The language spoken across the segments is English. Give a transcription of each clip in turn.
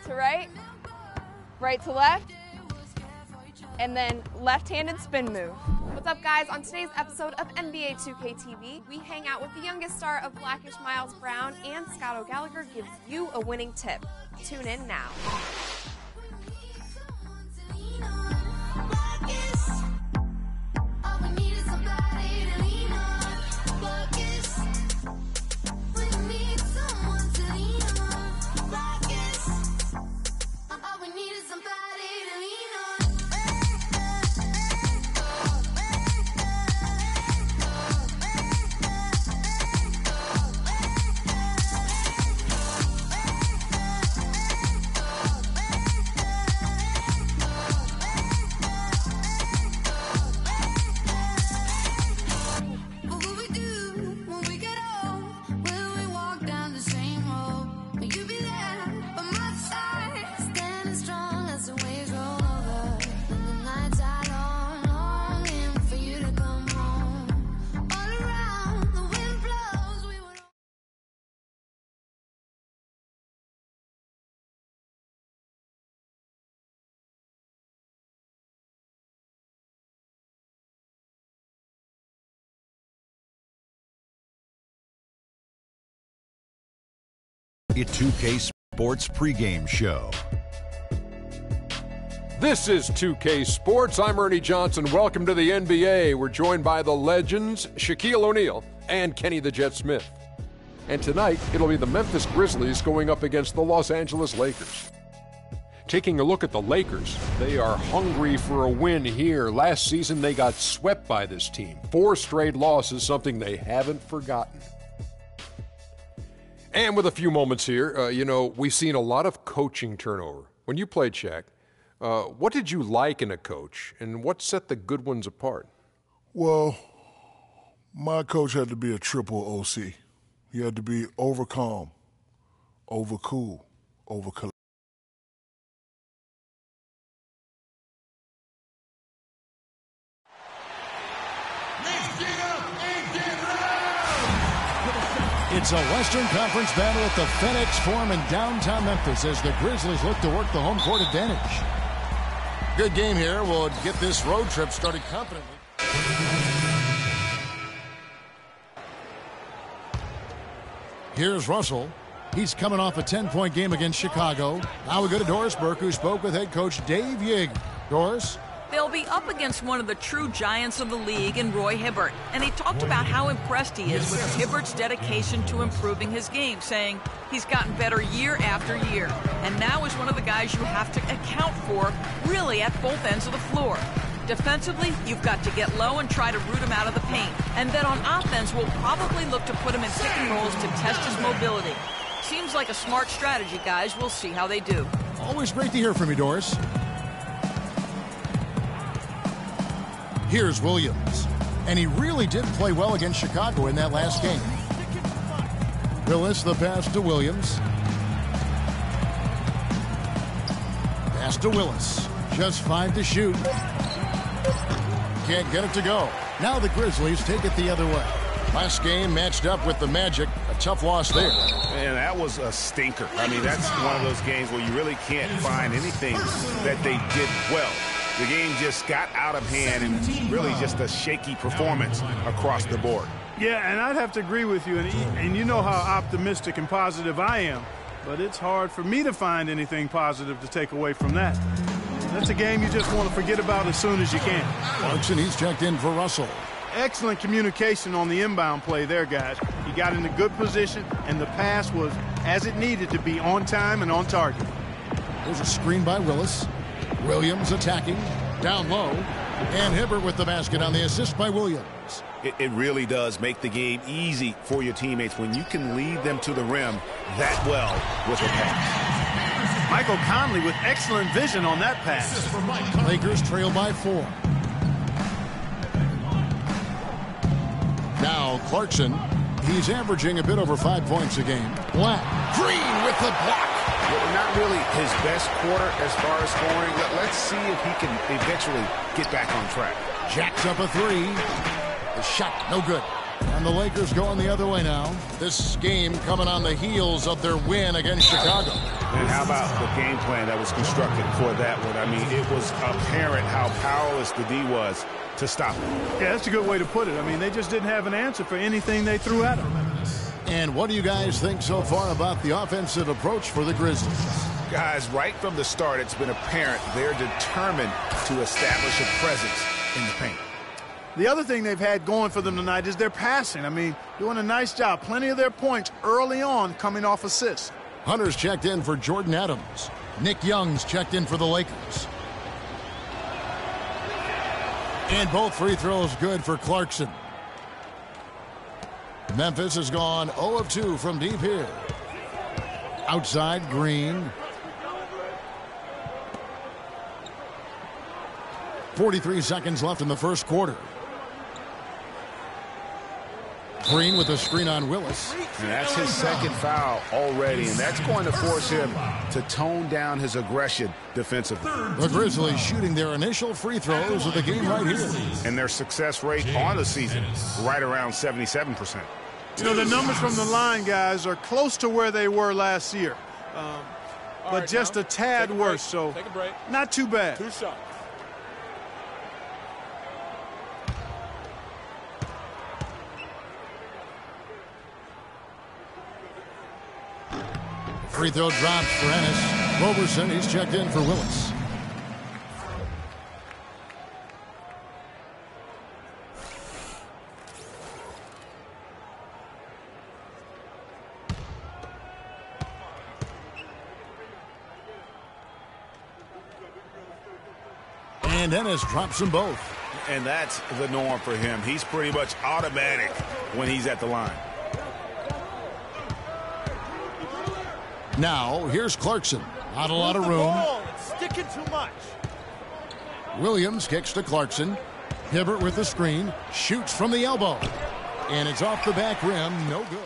to right, right to left, and then left-handed spin move. What's up, guys? On today's episode of NBA 2K TV, we hang out with the youngest star of Blackish, Miles Brown, and Scott O'Gallagher gives you a winning tip. Tune in now. A 2K Sports pregame show. This is 2K Sports. I'm Ernie Johnson. Welcome to the NBA. We're joined by the legends, Shaquille O'Neal and Kenny the Jet Smith. And tonight, it'll be the Memphis Grizzlies going up against the Los Angeles Lakers. Taking a look at the Lakers, they are hungry for a win here. Last season, they got swept by this team. 4 straight losses, something they haven't forgotten. And with a few moments here, we've seen a lot of coaching turnover. When you played, Shaq, what did you like in a coach, and what set the good ones apart? Well, my coach had to be a triple OC. He had to be over calm, over cool, over collected. It's a Western Conference battle at the FedEx Forum in downtown Memphis as the Grizzlies look to work the home court advantage. Good game here. We'll get this road trip started confidently. Here's Russell. He's coming off a 10-point game against Chicago. Now we go to Doris Burke, who spoke with head coach Dave Yig. Doris? They'll be up against one of the true giants of the league in Roy Hibbert. And he talked about how impressed he is with Hibbert's dedication to improving his game, saying he's gotten better year after year. And now is one of the guys you have to account for, really at both ends of the floor. Defensively, you've got to get low and try to root him out of the paint. And then on offense, we'll probably look to put him in pick and rolls to test his mobility. Seems like a smart strategy, guys. We'll see how they do. Always great to hear from you, Doris. Here's Williams. And he really did play well against Chicago in that last game. Willis, the pass to Williams. Pass to Willis. Just 5 to shoot. Can't get it to go. Now the Grizzlies take it the other way. Last game matched up with the Magic. A tough loss there. And that was a stinker. I mean, that's one of those games where you really can't find anything that they did well. The game just got out of hand and really just a shaky performance across the board. Yeah, and I'd have to agree with you. And you know how optimistic and positive I am. But it's hard for me to find anything positive to take away from that. That's a game you just want to forget about as soon as you can. Clarkson, he's checked in for Russell. Excellent communication on the inbound play there, guys. He got in a good position, and the pass was as it needed to be, on time and on target. There's a screen by Willis. Williams attacking, down low, and Hibbert with the basket on the assist by Williams. It really does make the game easy for your teammates when you can lead them to the rim that well with a pass. Michael Conley with excellent vision on that pass. Lakers trail by 4. Now Clarkson, he's averaging a bit over 5 points a game. Black, Green with the block. Not really his best quarter as far as scoring. Let's see if he can eventually get back on track. Jacks up a 3. The shot, no good. And the Lakers going the other way now. This game coming on the heels of their win against Chicago. And how about the game plan that was constructed for that one? I mean, it was apparent how powerless the D was to stop him. Yeah, that's a good way to put it. I mean, they just didn't have an answer for anything they threw at him. And what do you guys think so far about the offensive approach for the Grizzlies? Guys, right from the start, it's been apparent they're determined to establish a presence in the paint. The other thing they've had going for them tonight is their passing. I mean, doing a nice job. Plenty of their points early on coming off assists. Hunter's checked in for Jordan Adams. Nick Young's checked in for the Lakers. And both free throws good for Clarkson. Memphis has gone 0 of 2 from deep here. Outside, Green. 43 seconds left in the first quarter. Green with a screen on Willis. And that's his second foul already, and that's going to force him to tone down his aggression defensively. The Grizzlies shooting their initial free throws of the game right here. And their success rate on the season, right around 77%. You know, the numbers from the line, guys, are close to where they were last year. But just a tad worse, so not too bad. 2 shots. Free throw drops for Ennis. Roberson, he's checked in for Willis. And Ennis drops them both. And that's the norm for him. He's pretty much automatic when he's at the line. Now, here's Clarkson. Not a lot of room. It's sticking too much. Williams kicks to Clarkson. Hibbert with the screen. Shoots from the elbow. And it's off the back rim. No good.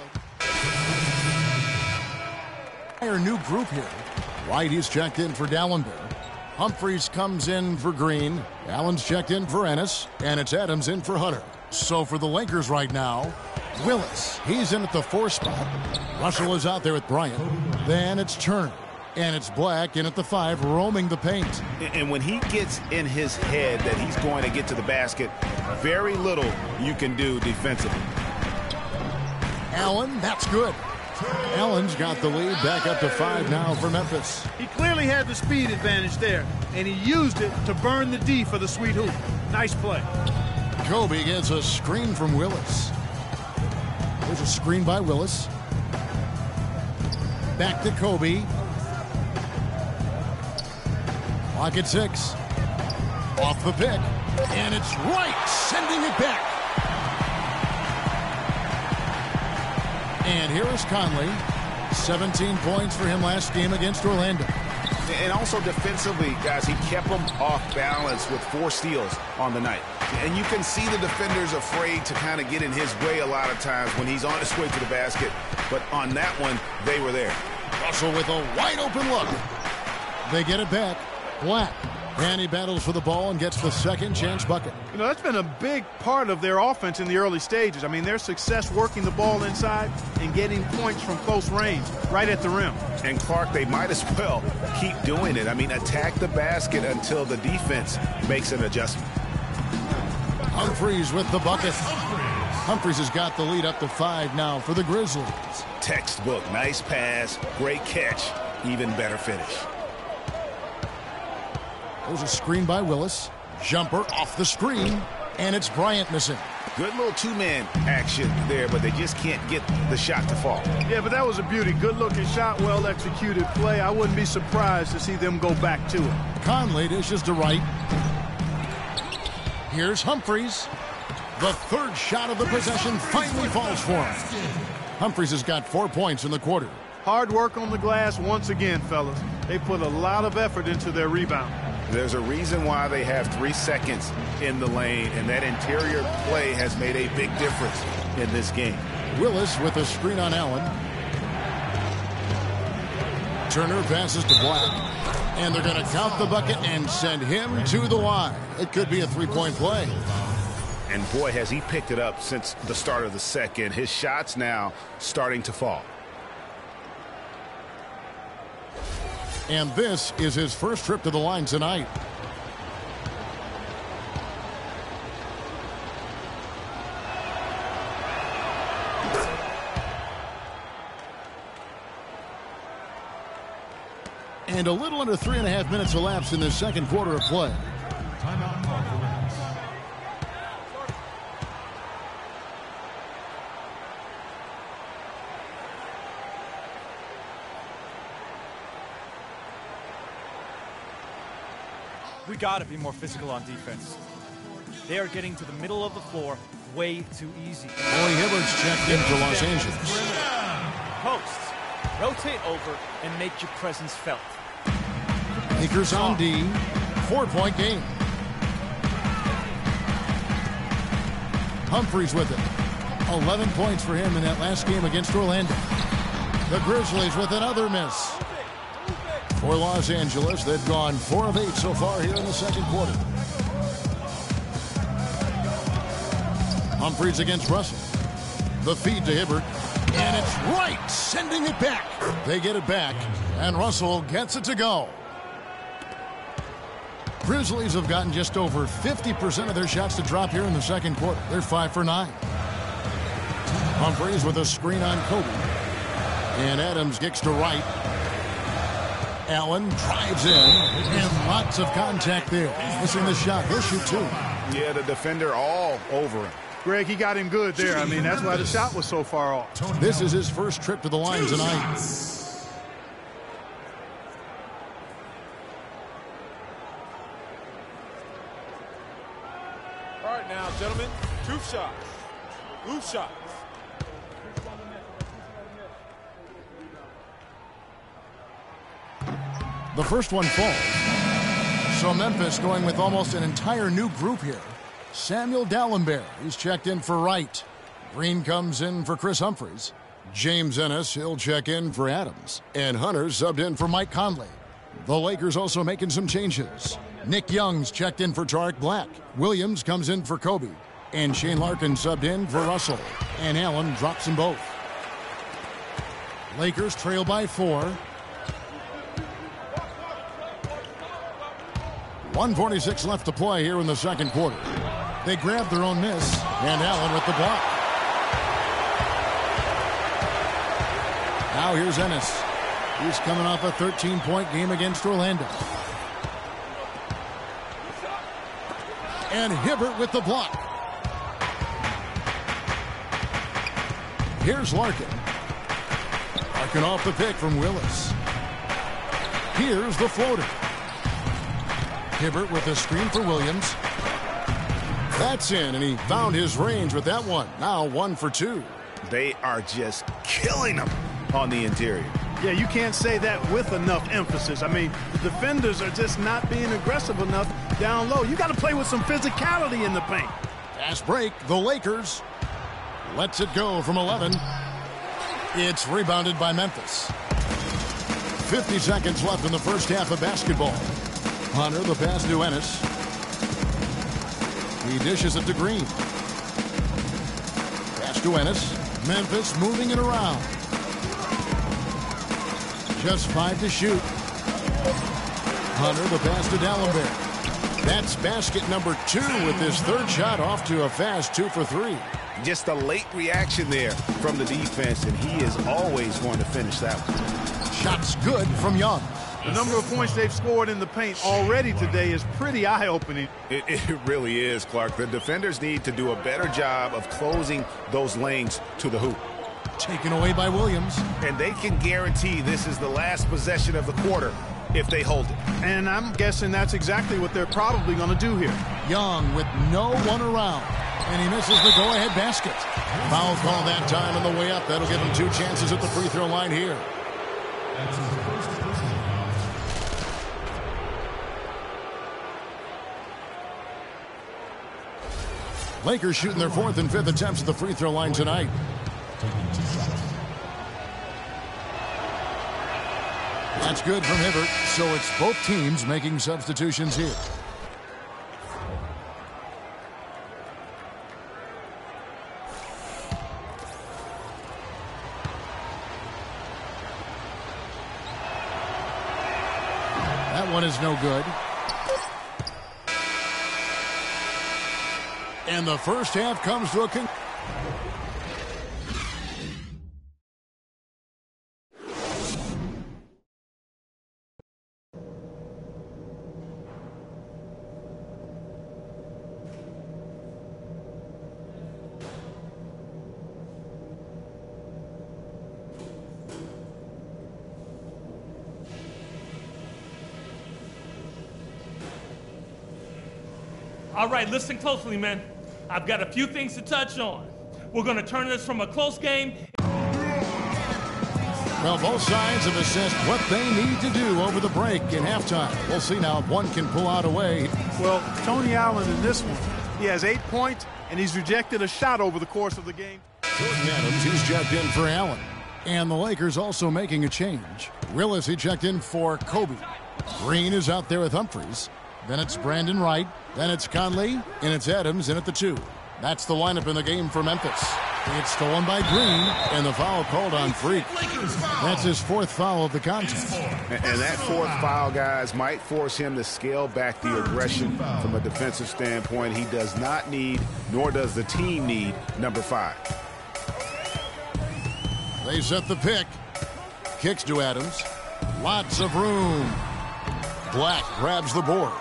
Our new group here. White is checked in for Dallenberg. Humphries comes in for Green. Allen's checked in for Ennis. And it's Adams in for Hunter. So for the Lakers right now, Willis, he's in at the 4 spot. Russell is out there with Bryant. Then it's Turner. And it's Black in at the 5, roaming the paint. And when he gets in his head that he's going to get to the basket, very little you can do defensively. Allen, that's good. Allen's got the lead back up to 5 now for Memphis. He clearly had the speed advantage there, and he used it to burn the D for the sweet hoop. Nice play. Kobe gets a screen from Willis. There's a screen by Willis. Back to Kobe. Clock at 6. Off the pick. And it's right, sending it back. And here is Conley. 17 points for him last game against Orlando. And also defensively, guys, he kept them off balance with 4 steals on the night. And you can see the defenders afraid to kind of get in his way a lot of times when he's on his way to the basket. But on that one, they were there. Russell with a wide open look. They get it back. Black. And he battles for the ball and gets the second chance bucket. You know, that's been a big part of their offense in the early stages. I mean, their success working the ball inside and getting points from close range right at the rim. And Clark, they might as well keep doing it. I mean, attack the basket until the defense makes an adjustment. Humphries with the bucket. Humphries has got the lead up to 5 now for the Grizzlies. Textbook, nice pass, great catch, even better finish. There's a screen by Willis. Jumper off the screen, and it's Bryant missing. Good little 2-man action there, but they just can't get the shot to fall. Yeah, but that was a beauty. Good-looking shot, well-executed play. I wouldn't be surprised to see them go back to it. Conley dishes to Wright. Here's Humphries. The third shot of the possession finally falls for him. Humphries has got 4 points in the quarter. Hard work on the glass once again, fellas. They put a lot of effort into their rebound. There's a reason why they have 3 seconds in the lane, and that interior play has made a big difference in this game. Willis with a screen on Allen. Turner passes to Black. And they're going to count the bucket and send him to the line. It could be a 3-point play. And boy, has he picked it up since the start of the second. His shots now starting to fall. And this is his first trip to the line tonight. And a little under 3.5 minutes elapsed in the second quarter of play. Timeout call for Rams. We got to be more physical on defense. They are getting to the middle of the floor way too easy. Roy Hibbert's checked in for Los Angeles. Posts. Rotate over and make your presence felt. Lakers on D. 4-point game. Humphries with it. 11 points for him in that last game against Orlando. The Grizzlies with another miss. For Los Angeles, they've gone 4 of 8 so far here in the second quarter. Humphries against Russell. The feed to Hibbert. And it's right, sending it back. They get it back, and Russell gets it to go. Grizzlies have gotten just over 50% of their shots to drop here in the second quarter. They're 5 for 9. Humphries with a screen on Kobe. And Adams kicks to right. Allen drives in, and lots of contact there. Missing the shot. He'll shoot 2. Yeah, the defender all over him. Greg, he got him good there. I mean, that's why the shot was so far off. This is his first trip to the line tonight. All right now, gentlemen, 2 shots. Loose shots. The first one falls. So Memphis going with almost an entire new group here. Samuel Dalembert, he's checked in for Wright. Green comes in for Chris Humphries. James Ennis, he'll check in for Adams. And Hunter subbed in for Mike Conley. The Lakers also making some changes. Nick Young's checked in for Tariq Black. Williams comes in for Kobe. And Shane Larkin subbed in for Russell. And Allen drops them both. Lakers trail by 4. 1:46 left to play here in the second quarter. They grab their own miss, and Allen with the block. Now here's Ennis. He's coming off a 13-point game against Orlando. And Hibbert with the block. Here's Larkin. Larkin off the pick from Willis. Here's the floater. Hibbert with a screen for Williams. That's in, and he found his range with that one. Now 1 for 2. They are just killing them on the interior. Yeah, you can't say that with enough emphasis. I mean, the defenders are just not being aggressive enough down low. You got to play with some physicality in the paint. Fast break, the Lakers. Lets it go from 11. It's rebounded by Memphis. 50 seconds left in the first half of basketball. Hunter, the pass to Ennis. He dishes it to Green. Pass to Ennis. Memphis moving it around. Just 5 to shoot. Hunter, the pass to Dalembert. That's basket number 2 with his third shot off to a fast 2 for 3. Just a late reaction there from the defense, and he is always going to finish that one. Shots good from Young. The number of points they've scored in the paint already today is pretty eye-opening. It really is, Clark. The defenders need to do a better job of closing those lanes to the hoop. Taken away by Williams. And they can guarantee this is the last possession of the quarter if they hold it. And I'm guessing that's exactly what they're probably going to do here. Young with no one around. And he misses the go-ahead basket. Foul call that time on the way up. That'll give him 2 chances at the free throw line here. Lakers shooting their 4th and 5th attempts at the free throw line tonight. That's good from Hibbert, so it's both teams making substitutions here. That one is no good. And the first half comes to a conclusion. All right, listen closely, man. I've got a few things to touch on. We're going to turn this from a close game. Well, both sides have assessed what they need to do over the break in halftime. We'll see now if one can pull out a way. Well, Tony Allen in this one, he has 8 points, and he's rejected a shot over the course of the game. Jordan Adams, he's checked in for Allen. And the Lakers also making a change. Willis, he checked in for Kobe. Green is out there with Humphries. Then it's Brandon Wright. Then it's Conley. And it's Adams in at the 2. That's the lineup in the game for Memphis. It's stolen by Green, and the foul called on Freak. That's his 4th foul of the contest. And that 4th foul, guys, might force him to scale back the aggression from a defensive standpoint. He does not need, nor does the team need, number 5. They set the pick. Kicks to Adams. Lots of room. Black grabs the board.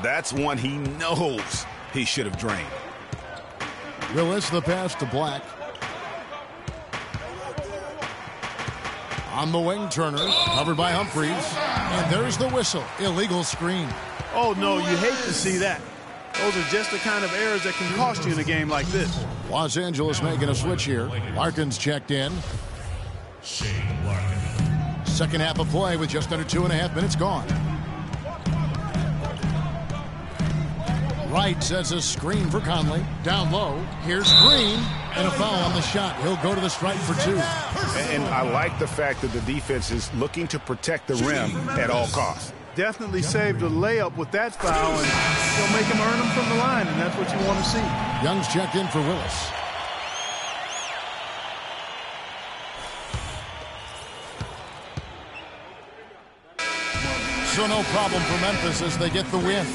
That's one he knows he should have drained. Willis, the pass to Black. On the wing, Turner, covered by Humphries. And there's the whistle. Illegal screen. Oh, no, you hate to see that. Those are just the kind of errors that can cost you in a game like this. Los Angeles making a switch here. Larkin's checked in. Second half of play with just under 2.5 minutes gone. Wright sets a screen for Conley. Down low. Here's Green. And a foul on the shot. He'll go to the stripe for 2. And I like the fact that the defense is looking to protect the rim at all costs. Definitely saved a layup with that foul, and he'll make him earn them from the line, and that's what you want to see. Young's checked in for Willis. So no problem for Memphis as they get the win.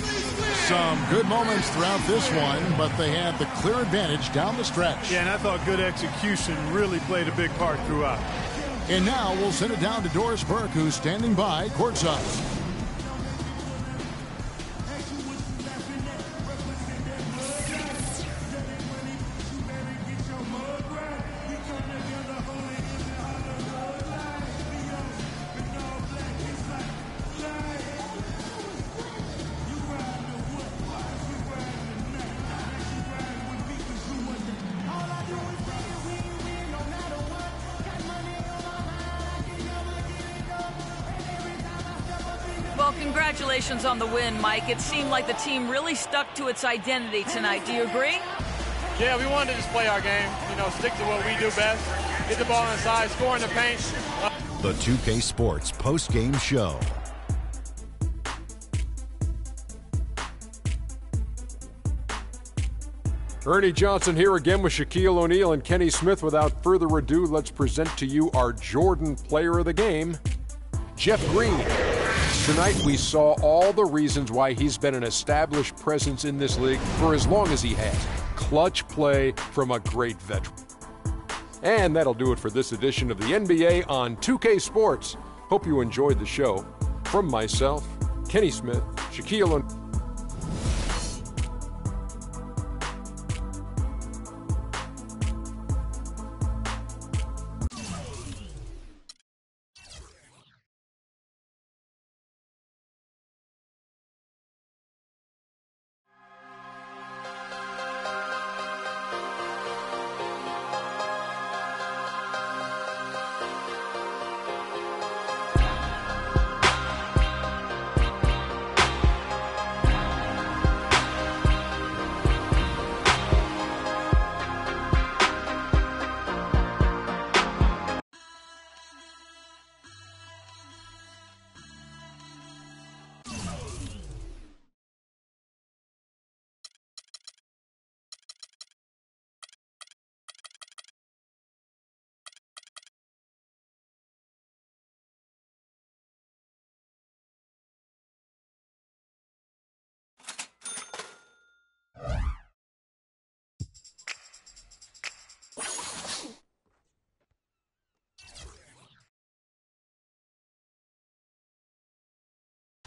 Some good moments throughout this one, but they had the clear advantage down the stretch. Yeah, and I thought good execution really played a big part throughout. And now we'll send it down to Doris Burke, who's standing by courtside. Well, congratulations on the win, Mike. It seemed like the team really stuck to its identity tonight. Do you agree? Yeah, we wanted to just play our game, stick to what we do best, get the ball inside, score in the paint. The 2K Sports post-game show. Ernie Johnson here again with Shaquille O'Neal and Kenny Smith. Without further ado, let's present to you our Jordan Player of the Game, Jeff Green. Tonight we saw all the reasons why he's been an established presence in this league for as long as he has. Clutch play from a great veteran. And that'll do it for this edition of the NBA on 2K Sports. Hope you enjoyed the show. From myself, Kenny Smith, Shaquille O'Neal.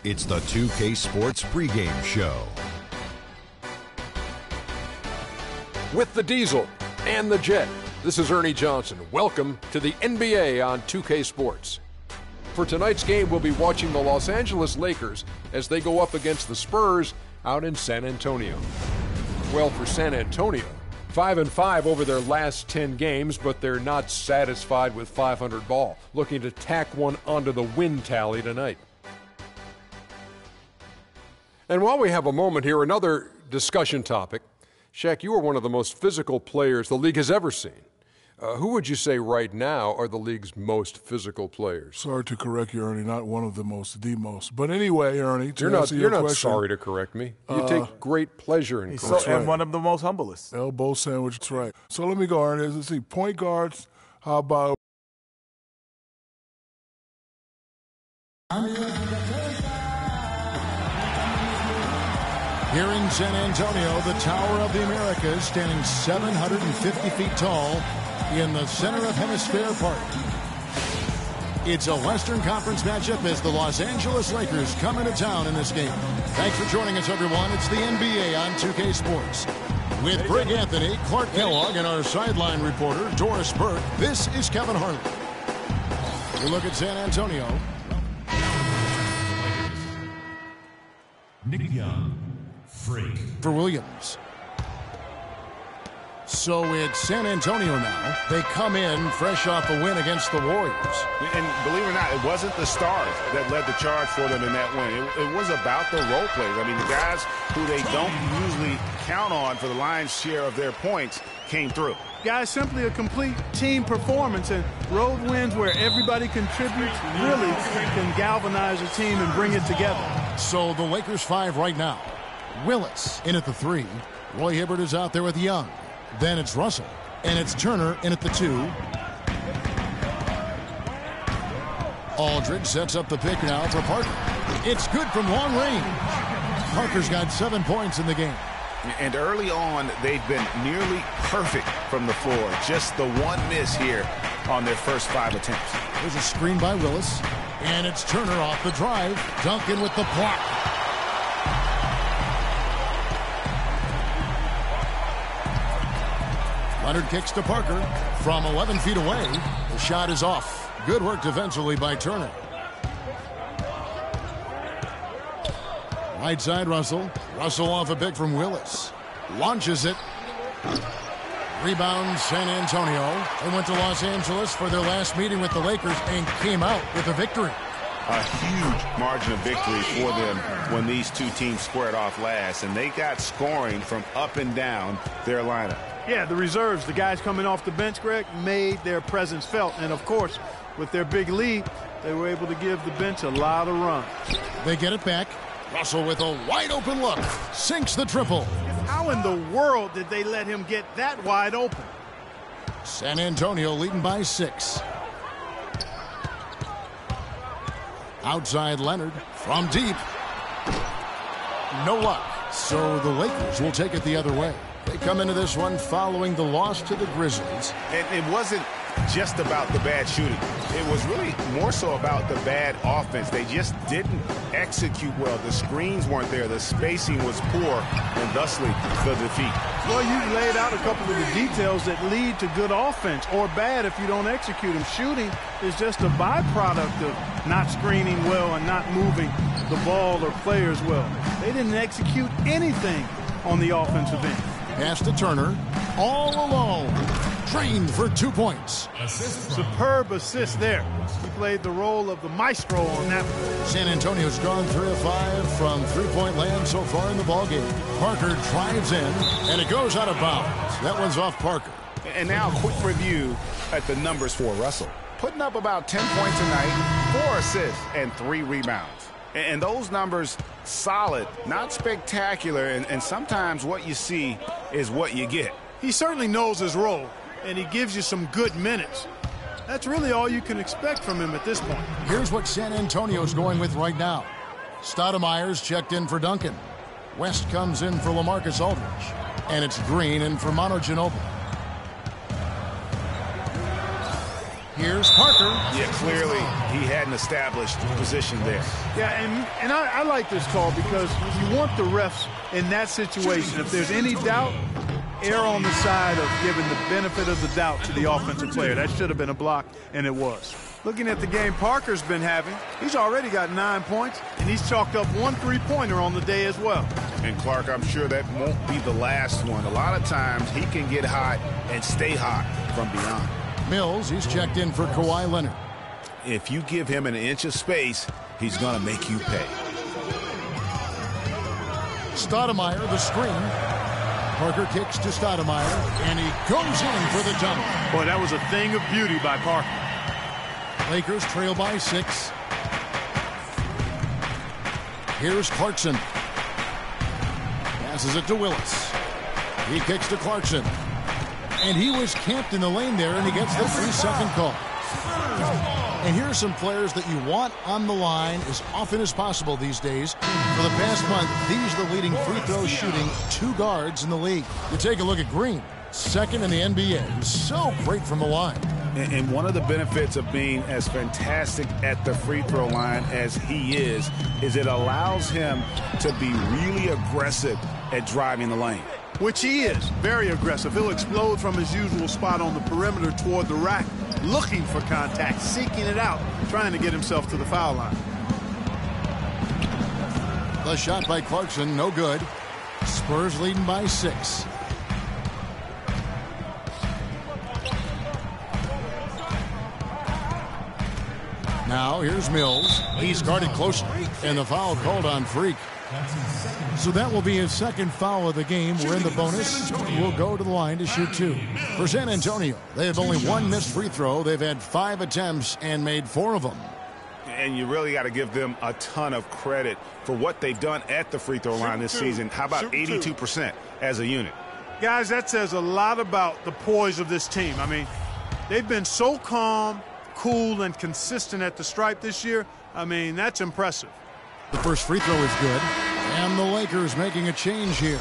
It's the 2K Sports pregame show. With the Diesel and the Jet, this is Ernie Johnson. Welcome to the NBA on 2K Sports. For tonight's game, we'll be watching the Los Angeles Lakers as they go up against the Spurs out in San Antonio. Well, for San Antonio, 5-5 over their last 10 games, but they're not satisfied with 500 ball, looking to tack one onto the win tally tonight. And while we have a moment here, another discussion topic. Shaq, you are one of the most physical players the league has ever seen. Who would you say right now are the league's most physical players? Sorry to correct you, Ernie. Not one of the most, the most. But anyway, Ernie, you're not sorry to correct me. You take great pleasure in correcting. And one of the most humblest. Elbow sandwich, that's right. So let me go, Ernie. Let's see. Point guards, how about... Here in San Antonio, the Tower of the Americas, standing 750 feet tall in the center of Hemisphere Park. It's a Western Conference matchup as the Los Angeles Lakers come into town in this game. Thanks for joining us, everyone. It's the NBA on 2K Sports. With Greg Anthony, Clark Kellogg, and our sideline reporter, Doris Burke, this is Kevin Harlan. We look at San Antonio. Nick Young. Freak. For Williams. So it's San Antonio now. They come in fresh off a win against the Warriors. And believe it or not, it wasn't the stars that led the charge for them in that win. It was about the role players. I mean, the guys who they don't usually count on for the lion's share of their points came through. Guys, simply a complete team performance, and road wins where everybody contributes really can galvanize a team and bring it together. So the Lakers 5 right now. Willis in at the 3. Roy Hibbert is out there with Young. Then it's Russell. And it's Turner in at the 2. Aldridge sets up the pick now for Parker. It's good from long range. Parker's got 7 points in the game. And early on, they've been nearly perfect from the floor. Just the one miss here on their first 5 attempts. There's a screen by Willis. And it's Turner off the drive. Duncan with the block. Leonard kicks to Parker from 11 feet away. The shot is off. Good work defensively by Turner. Right side, Russell. Russell off a pick from Willis. Launches it. Rebound, San Antonio. They went to Los Angeles for their last meeting with the Lakers and came out with a victory. A huge margin of victory for them when these two teams squared off last, and they got scoring from up and down their lineup. Yeah, the reserves, the guys coming off the bench, Greg, made their presence felt. And, of course, with their big lead, they were able to give the bench a lot of runs. They get it back. Russell with a wide-open look. Sinks the triple. How in the world did they let him get that wide open? San Antonio leading by 6. Outside Leonard from deep. No luck. So the Lakers will take it the other way. They come into this one following the loss to the Grizzlies. And it wasn't just about the bad shooting. It was really more so about the bad offense. They just didn't execute well. The screens weren't there. The spacing was poor, and thusly the defeat. Well, you laid out a couple of the details that lead to good offense, or bad if you don't execute them. Shooting is just a byproduct of not screening well and not moving the ball or players well. They didn't execute anything on the offensive end. Pass to Turner, all alone. Trained for 2 points. Superb assist there. He played the role of the maestro on that one. San Antonio's gone 3 of 5 from three-point land so far in the ballgame. Parker drives in, and it goes out of bounds. That one's off Parker. And now a quick review at the numbers for Russell. Putting up about 10 points a night, 4 assists, and 3 rebounds. And those numbers, solid, not spectacular, and sometimes what you see is what you get. He certainly knows his role, and he gives you some good minutes. That's really all you can expect from him at this point. Here's what San Antonio's going with right now. Stoudemire's checked in for Duncan. West comes in for LaMarcus Aldridge. And it's Green in for Manu Ginobili. Here's Parker. Yeah, clearly he hadn't established position there. Yeah, and I like this call because you want the refs in that situation. If there's any doubt, err on the side of giving the benefit of the doubt to the offensive player. That should have been a block, and it was. Looking at the game Parker's been having, he's already got 9 points, and he's chalked up 1 3-pointer on the day as well. And Clark, I'm sure that won't be the last one. A lot of times he can get hot and stay hot from beyond. Mills, he's checked in for Kawhi Leonard. If you give him an inch of space, he's going to make you pay. Stoudemire, the screen. Parker kicks to Stoudemire, and he goes in for the dunk. Boy, that was a thing of beauty by Parker. Lakers trail by 6. Here's Clarkson. Passes it to Willis. He kicks to Clarkson. And he was camped in the lane there, and he gets the 3-second call. And here's some players that you want on the line as often as possible these days. For the past month, these are the leading free throw shooting 2 guards in the league. You take a look at Green, second in the NBA. So great from the line. And one of the benefits of being as fantastic at the free throw line as he is it allows him to be really aggressive at driving the lane. Which he is, very aggressive. He'll explode from his usual spot on the perimeter toward the rack, looking for contact, seeking it out, trying to get himself to the foul line. The shot by Clarkson, no good. Spurs leading by 6. Now here's Mills. He's guarded closely, and the foul called on Freak. So that will be his second foul of the game. We're in the bonus. We'll go to the line to shoot 2. For San Antonio, they have only 1 missed free throw. They've had 5 attempts and made 4 of them. And you really got to give them a ton of credit for what they've done at the free throw line this season. How about 82% as a unit? Guys, that says a lot about the poise of this team. I mean, they've been so calm, cool, and consistent at the stripe this year. I mean, that's impressive. The first free throw is good. And the Lakers making a change here.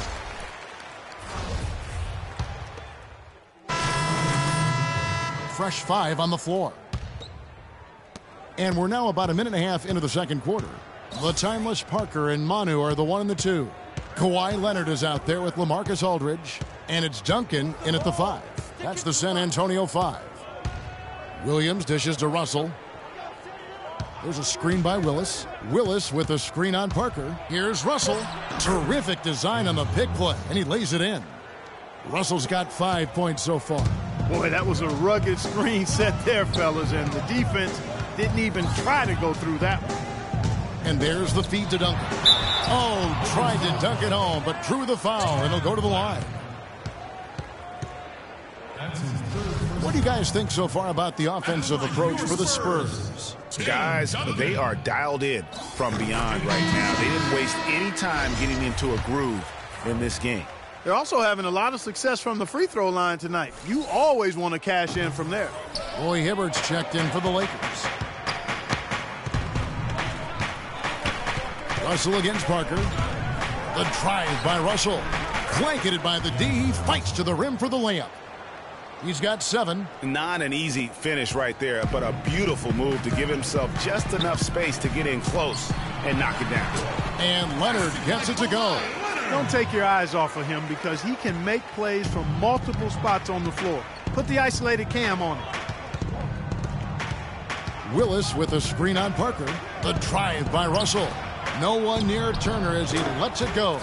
Fresh 5 on the floor. And we're now about 1.5 minutes into the second quarter. The timeless Parker and Manu are the 1 and the 2. Kawhi Leonard is out there with LaMarcus Aldridge. And it's Duncan in at the 5. That's the San Antonio 5. Williams dishes to Russell. There's a screen by Willis. Willis with a screen on Parker. Here's Russell. Terrific design on the pick play, and he lays it in. Russell's got 5 points so far. Boy, that was a rugged screen set there, fellas, and the defense didn't even try to go through that one. And there's the feed to Duncan. Oh, tried to dunk it home, but drew the foul, and he'll go to the line. What do you guys think so far about the offensive approach for the Spurs? Guys, they are dialed in from beyond right now. They didn't waste any time getting into a groove in this game. They're also having a lot of success from the free throw line tonight. You always want to cash in from there. Roy Hibbert's checked in for the Lakers. Russell against Parker. The drive by Russell. Blanketed by the D. He fights to the rim for the layup. He's got 7. Not an easy finish right there, but a beautiful move to give himself just enough space to get in close and knock it down. And Leonard gets it to go. Don't take your eyes off of him because he can make plays from multiple spots on the floor. Put the isolated cam on him. Willis with a screen on Parker. The drive by Russell. No one near Turner as he lets it go.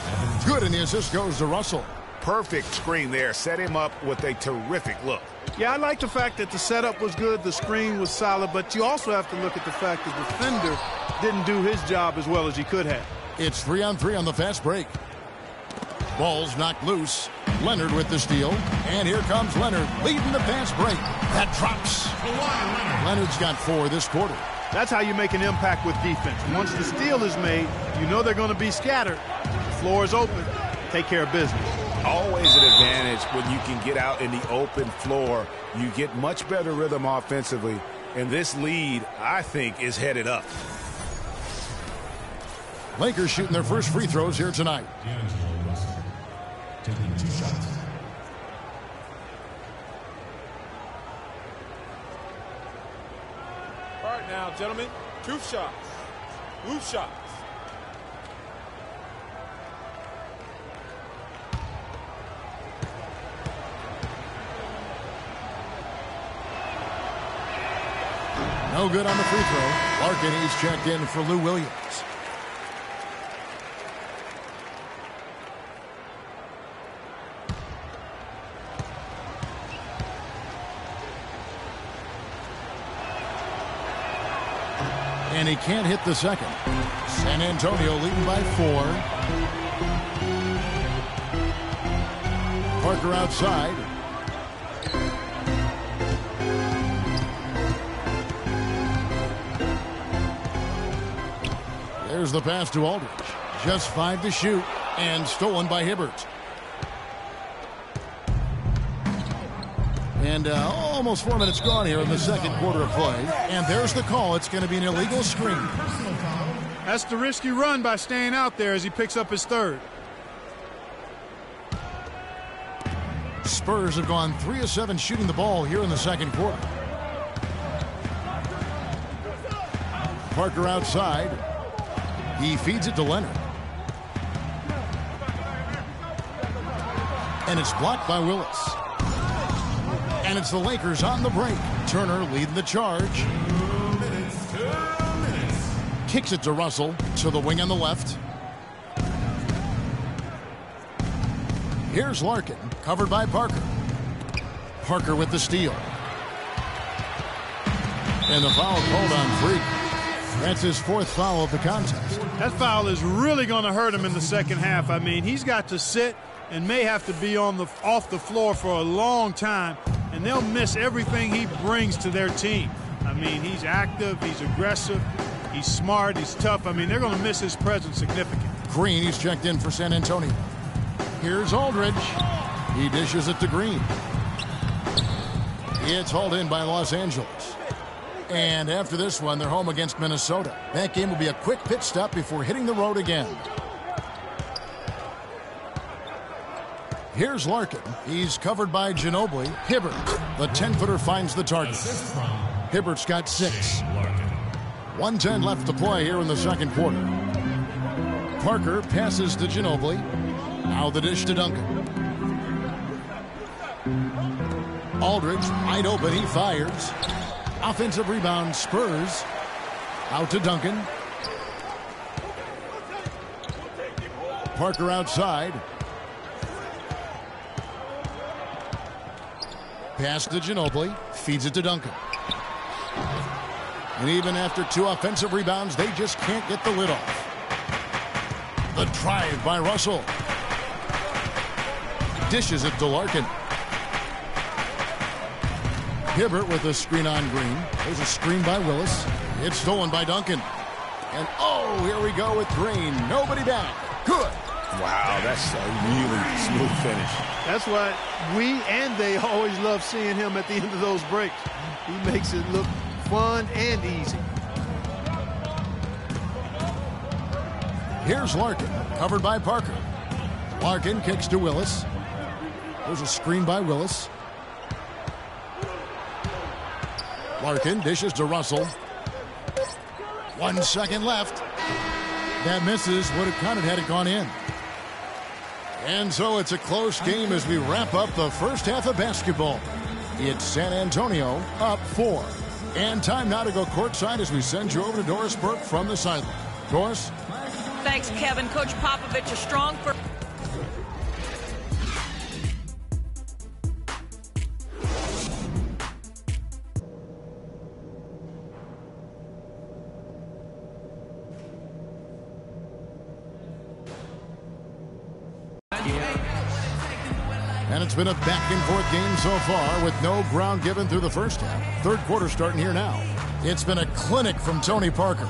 Good, and the assist goes to Russell. Perfect screen there. Set him up with a terrific look. Yeah, I like the fact that the setup was good, the screen was solid, but you also have to look at the fact the defender didn't do his job as well as he could have. It's 3-on-3 on the fast break. Ball's knocked loose. Leonard with the steal. And here comes Leonard leading the fast break. That drops. Leonard's got 4 this quarter. That's how you make an impact with defense. Once the steal is made, you know they're going to be scattered. The floor is open. Take care of business. Always an advantage when you can get out in the open floor. You get much better rhythm offensively. And this lead, I think, is headed up. Lakers shooting their first free throws here tonight. Taking 2 shots. Guard now, gentlemen. 2 shots. Loose shots. No good on the free throw. Larkin, he's checked in for Lou Williams. And he can't hit the second. San Antonio leading by 4. Parker outside. There's the pass to Aldridge. Just 5 to shoot, and stolen by Hibbert. And almost 4 minutes gone here in the second quarter of play. And there's the call. It's going to be an illegal screen. That's the risky run by staying out there as he picks up his third. Spurs have gone 3 of 7 shooting the ball here in the second quarter. Parker outside. He feeds it to Leonard. And it's blocked by Willis. And it's the Lakers on the break. Turner leading the charge. Kicks it to Russell to the wing on the left. Here's Larkin, covered by Parker. Parker with the steal. And the foul called on Freak. That's his 4th foul of the contest. That foul is really going to hurt him in the second half. I mean, he's got to sit and may have to be off the floor for a long time, and they'll miss everything he brings to their team. I mean, he's active, he's aggressive, he's smart, he's tough. I mean, they're going to miss his presence significantly. Green, he's checked in for San Antonio. Here's Aldridge. He dishes it to Green. It's hauled in by Los Angeles. And after this one, they're home against Minnesota. That game will be a quick pit stop before hitting the road again. Here's Larkin. He's covered by Ginobili. Hibbert, the 10-footer, finds the target. Hibbert's got 6. 1:10 left to play here in the second quarter. Parker passes to Ginobili. Now the dish to Duncan. Aldridge, wide open, he fires. Offensive rebound, Spurs. Out to Duncan. Parker outside. Pass to Ginobili. Feeds it to Duncan. And even after 2 offensive rebounds, they just can't get the lid off. The drive by Russell. Dishes it to Larkin. Hibbert with a screen on Green. There's a screen by Willis. It's stolen by Duncan. And oh, here we go with Green. Nobody back. Good. Wow, that's a really smooth finish. That's why we and they always love seeing him at the end of those breaks. He makes it look fun and easy. Here's Larkin, covered by Parker. Larkin kicks to Willis. There's a screen by Willis. Larkin dishes to Russell. 1 second left. That misses. Would have counted had it gone in. And so it's a close game as we wrap up the first half of basketball. It's San Antonio up 4. And time now to go courtside as we send you over to Doris Burke from the sideline. Doris? Thanks, Kevin. Coach Popovich is strong for... And it's been a back-and-forth game so far with no ground given through the first half. Third quarter starting here now. It's been a clinic from Tony Parker.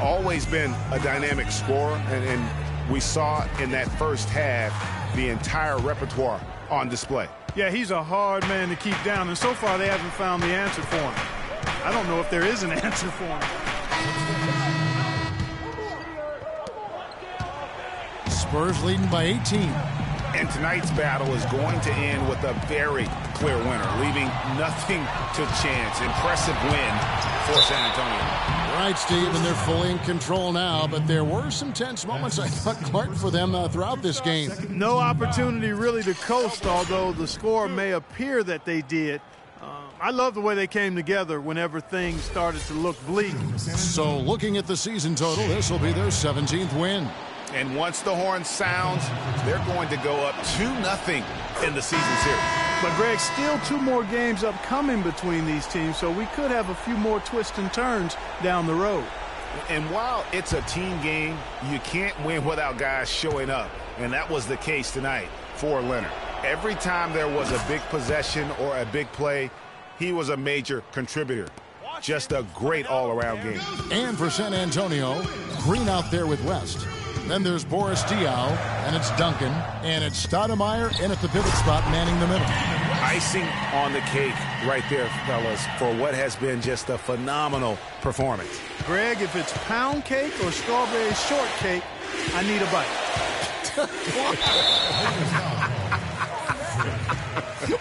Always been a dynamic scorer, and we saw in that first half the entire repertoire on display. Yeah, he's a hard man to keep down, and so far they haven't found the answer for him. I don't know if there is an answer for him. Spurs leading by 18. And tonight's battle is going to end with a very clear winner, leaving nothing to chance. Impressive win for San Antonio. Right, Steve, and they're fully in control now, but there were some tense moments, I thought, Clark, for them throughout this game. No opportunity really to coast, although the score may appear that they did. I love the way they came together whenever things started to look bleak. So looking at the season total, this will be their 17th win. And once the horn sounds, they're going to go up 2-0 in the season series. But, Greg, still 2 more games upcoming between these teams, so we could have a few more twists and turns down the road. And while it's a team game, you can't win without guys showing up. And that was the case tonight for Leonard. Every time there was a big possession or a big play, he was a major contributor. Just a great all-around game. And for San Antonio, Green out there with West. Then there's Boris Diaw, and it's Duncan, and it's Stoudemire in at the pivot spot, manning the middle. Icing on the cake right there, fellas, for what has been just a phenomenal performance. Greg, if it's pound cake or strawberry shortcake, I need a bite.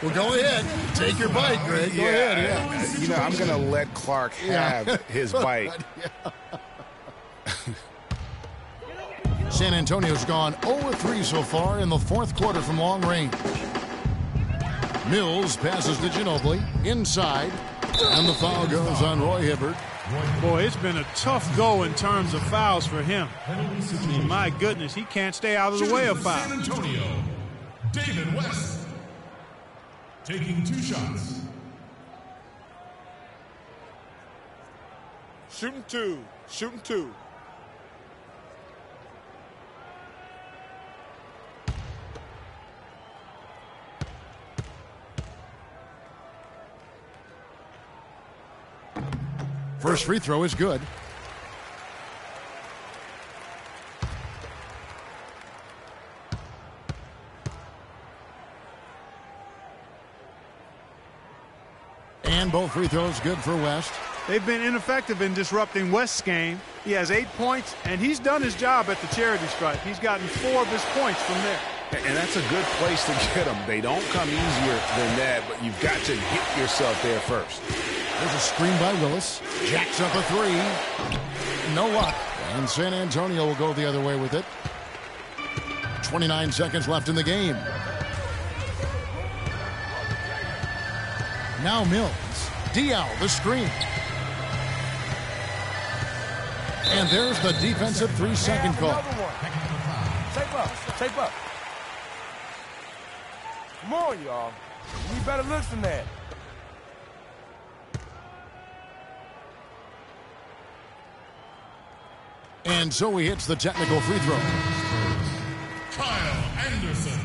Well, go ahead. Take your bite, Greg. Go ahead. Yeah. You know, I'm going to let Clark have his bite. San Antonio's gone 0-3 so far in the fourth quarter from long range. Mills passes to Ginobili inside, and the foul goes on Roy Hibbert. Boy, it's been a tough go in terms of fouls for him. I mean, my goodness, he can't stay out of the way of fouls. San Antonio, David West, taking 2 shots. Shooting 2. Shooting 2. First free throw is good. And both free throws good for West. They've been ineffective in disrupting West's game. He has 8 points, and he's done his job at the charity stripe. He's gotten 4 of his points from there. And that's a good place to get them. They don't come easier than that, but you've got to get yourself there first. There's a screen by Willis. Jacks up a 3. No luck. And San Antonio will go the other way with it. 29 seconds left in the game. Now Mills. Diaw, the screen. And there's the defensive 3-second call. Tape up. Tape up. Come on, y'all. We need better looks than that. And so he hits the technical free throw. Kyle Anderson.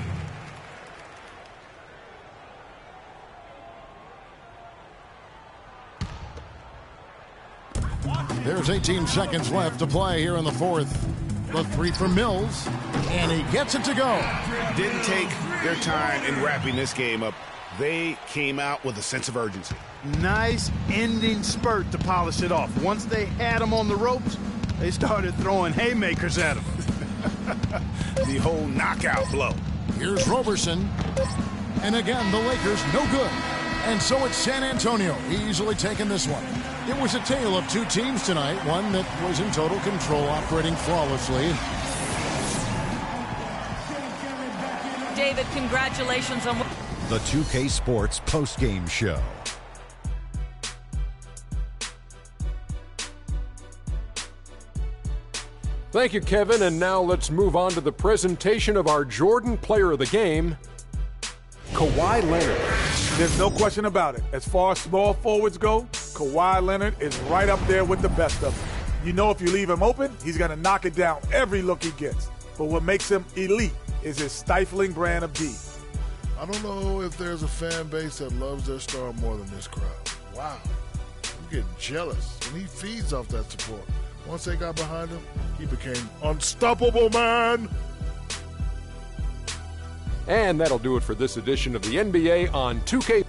There's 18 seconds left to play here in the fourth. The 3 from Mills, and he gets it to go. Didn't take their time in wrapping this game up. They came out with a sense of urgency. Nice ending spurt to polish it off. Once they had him on the ropes, they started throwing haymakers at him. The whole knockout blow. Here's Roberson. And again, the Lakers no good. And so it's San Antonio easily taking this one. It was a tale of 2 teams tonight, one that was in total control, operating flawlessly. David, congratulations on The 2K Sports postgame show. Thank you, Kevin. And now let's move on to the presentation of our Jordan Player of the Game, Kawhi Leonard. There's no question about it. As far as small forwards go, Kawhi Leonard is right up there with the best of them. You know if you leave him open, he's going to knock it down every look he gets. But what makes him elite is his stifling brand of D. I don't know if there's a fan base that loves their star more than this crowd. Wow. I'm getting jealous, and he feeds off that support. Once they got behind him, he became unstoppable, man. And that'll do it for this edition of the NBA on 2K.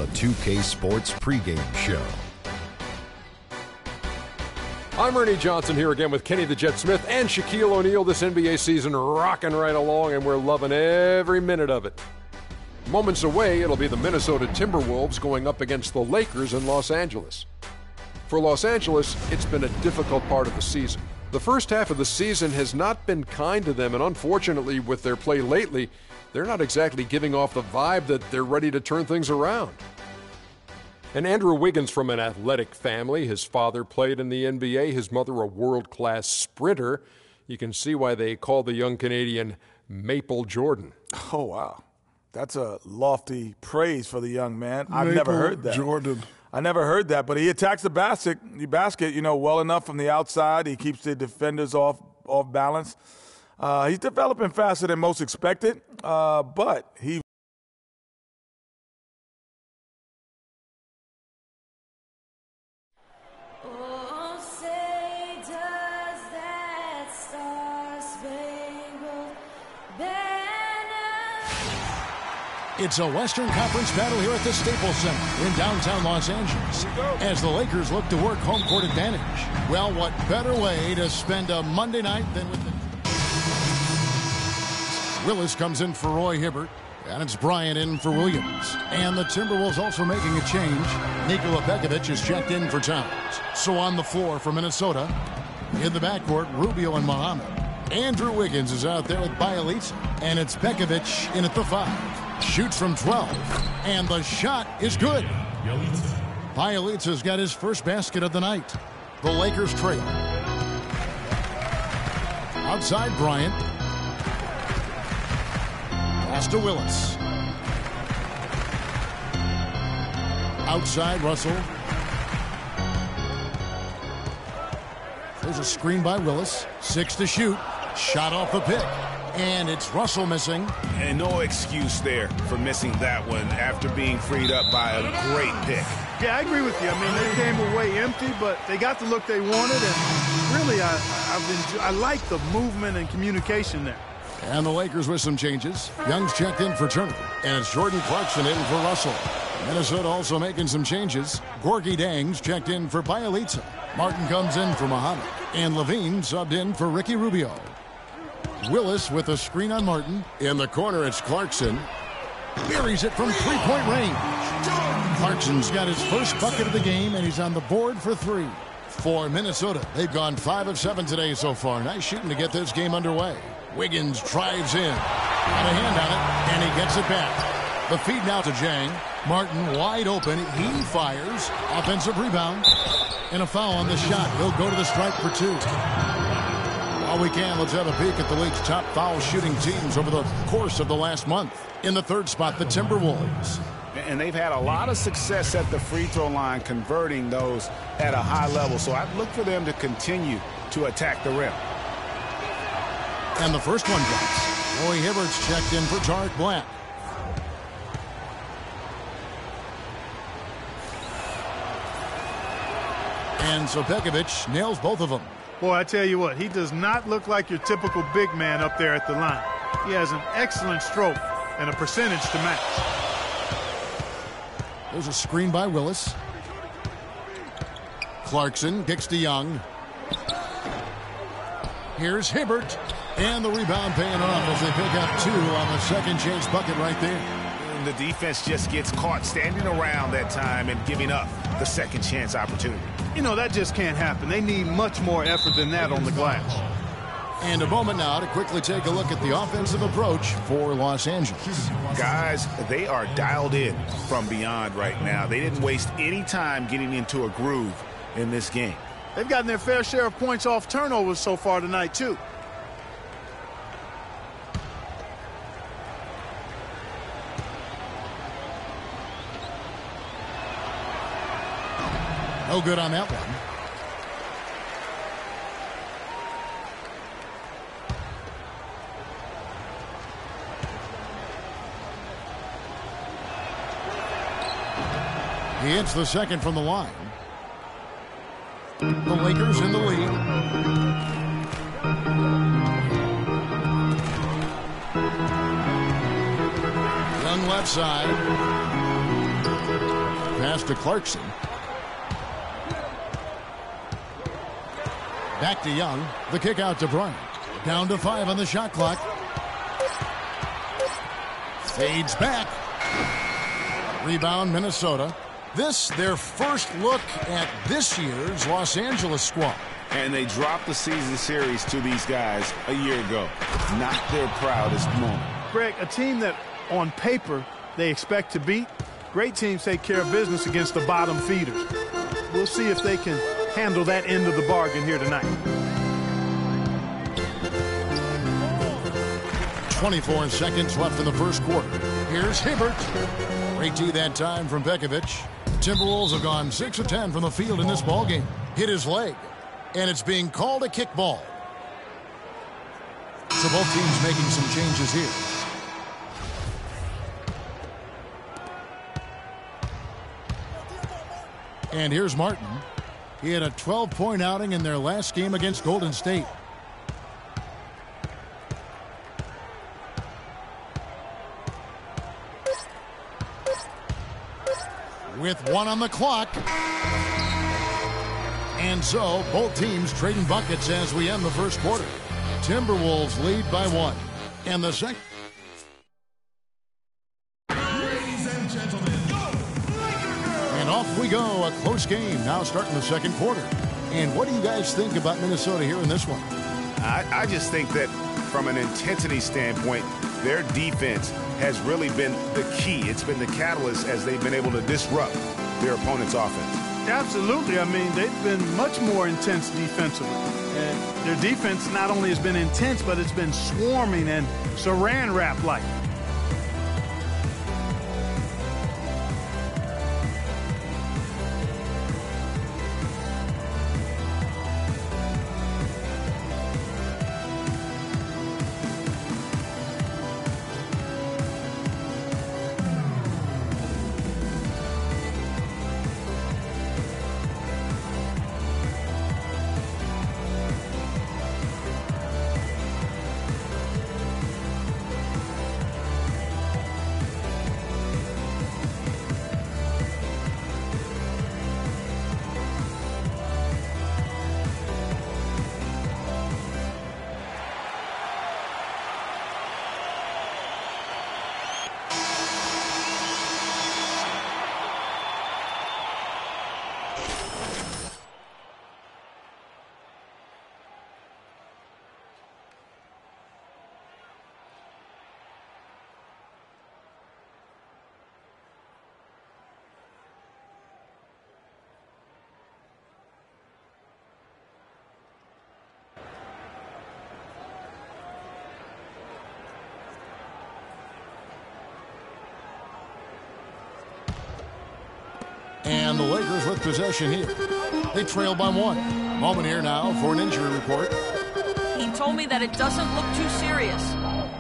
the 2K Sports pregame show. I'm Ernie Johnson here again with Kenny the Jet Smith and Shaquille O'Neal. This NBA season rocking right along, and we're loving every minute of it. Moments away, it'll be the Minnesota Timberwolves going up against the Lakers in Los Angeles. For Los Angeles, it's been a difficult part of the season. The first half of the season has not been kind to them, and unfortunately, with their play lately, they're not exactly giving off the vibe that they're ready to turn things around. And Andrew Wiggins from an athletic family. His father played in the NBA, his mother a world-class sprinter. You can see why they call the young Canadian Maple Jordan. Oh, wow. That's a lofty praise for the young man. I've never heard that. Jordan. I never heard that, but he attacks the basket, well enough from the outside. He keeps the defenders off balance. He's developing faster than most expected, but he It's a Western Conference battle here at the Staples Center in downtown Los Angeles as the Lakers look to work home court advantage. Well, what better way to spend a Monday night than with the... Willis comes in for Roy Hibbert, and it's Bryant in for Williams. And the Timberwolves also making a change. Nikola Pekovic is checked in for Towns. So on the floor for Minnesota, in the backcourt, Rubio and Muhammad. Andrew Wiggins is out there with Bjelica, and it's Pekovic in at the 5. Shoots from 12, and the shot is good. Bjelica's got his first basket of the night. The Lakers trail. Outside Bryant. Pass to Willis. Outside Russell. There's a screen by Willis. 6 to shoot. Shot off the pick. And it's Russell missing. And no excuse there for missing that one after being freed up by a great pick. Yeah, I agree with you. I mean, they came away empty, but they got the look they wanted. And really, I like the movement and communication there. And the Lakers with some changes. Young's checked in for Turner. And it's Jordan Clarkson in for Russell. Minnesota also making some changes. Gorgui Dieng's checked in for Bjelica. Martin comes in for Muhammad. And Levine subbed in for Ricky Rubio. Willis with a screen on Martin. In the corner, it's Clarkson. Buries it from three-point range. Clarkson's got his first bucket of the game, and he's on the board for 3. For Minnesota, they've gone 5 of 7 today so far. Nice shooting to get this game underway. Wiggins drives in. Got a hand on it, and he gets it back. The feed now to Jang. Martin wide open. He fires. Offensive rebound. And a foul on the shot. He'll go to the stripe for 2. While we can, let's have a peek at the league's top foul shooting teams over the course of the last month. In the 3rd spot, the Timberwolves. And they've had a lot of success at the free throw line, converting those at a high level. So I'd look for them to continue to attack the rim. And the first one drops. Roy Hibbert's checked in for Tariq Black. And so Pekovic nails both of them. Boy, I tell you what, he does not look like your typical big man up there at the line. He has an excellent stroke and a percentage to match. There's a screen by Willis. Clarkson kicks to Young. Here's Hibbert. And the rebound paying off as they pick up 2 on the second chance bucket right there. And the defense just gets caught standing around that time and giving up the second chance opportunity. You know, that just can't happen. They need much more effort than that on the glass. And a moment now to quickly take a look at the offensive approach for Los Angeles. Guys, they are dialed in from beyond right now. They didn't waste any time getting into a groove in this game. They've gotten their fair share of points off turnovers so far tonight, too. No good on that one. He hits the second from the line. The Lakers in the lead. Young left side. pass to Clarkson. Back to Young. The kick out to Bryant. Down to 5 on the shot clock. Fades back. Rebound, Minnesota. This, their first look at this year's Los Angeles squad. And they dropped the season series to these guys a year ago. Not their proudest moment. Greg, a team that on paper they expect to beat, great teams take care of business against the bottom feeders. We'll see if they can handle that end of the bargain here tonight. 24 seconds left in the first quarter. Here's Hibbert. Great D that time from Pekovic. Timberwolves have gone 6 of 10 from the field in this ballgame. Hit his leg, and it's being called a kickball. So both teams making some changes here. And here's Martin. He had a 12-point outing in their last game against Golden State. With 1 on the clock. And so both teams trading buckets as we end the first quarter. Timberwolves lead by 1. And the second. And off we go. A close game now starting the second quarter. And what do you guys think about Minnesota here in this one? I just think that from an intensity standpoint, their defense has really been the key. It's been the catalyst as they've been able to disrupt their opponent's offense. Absolutely. I mean, they've been much more intense defensively. And their defense not only has been intense, but it's been swarming and saran wrap-like. And the Lakers with possession here. They trail by 1. Moment here now for an injury report. He told me that it doesn't look too serious.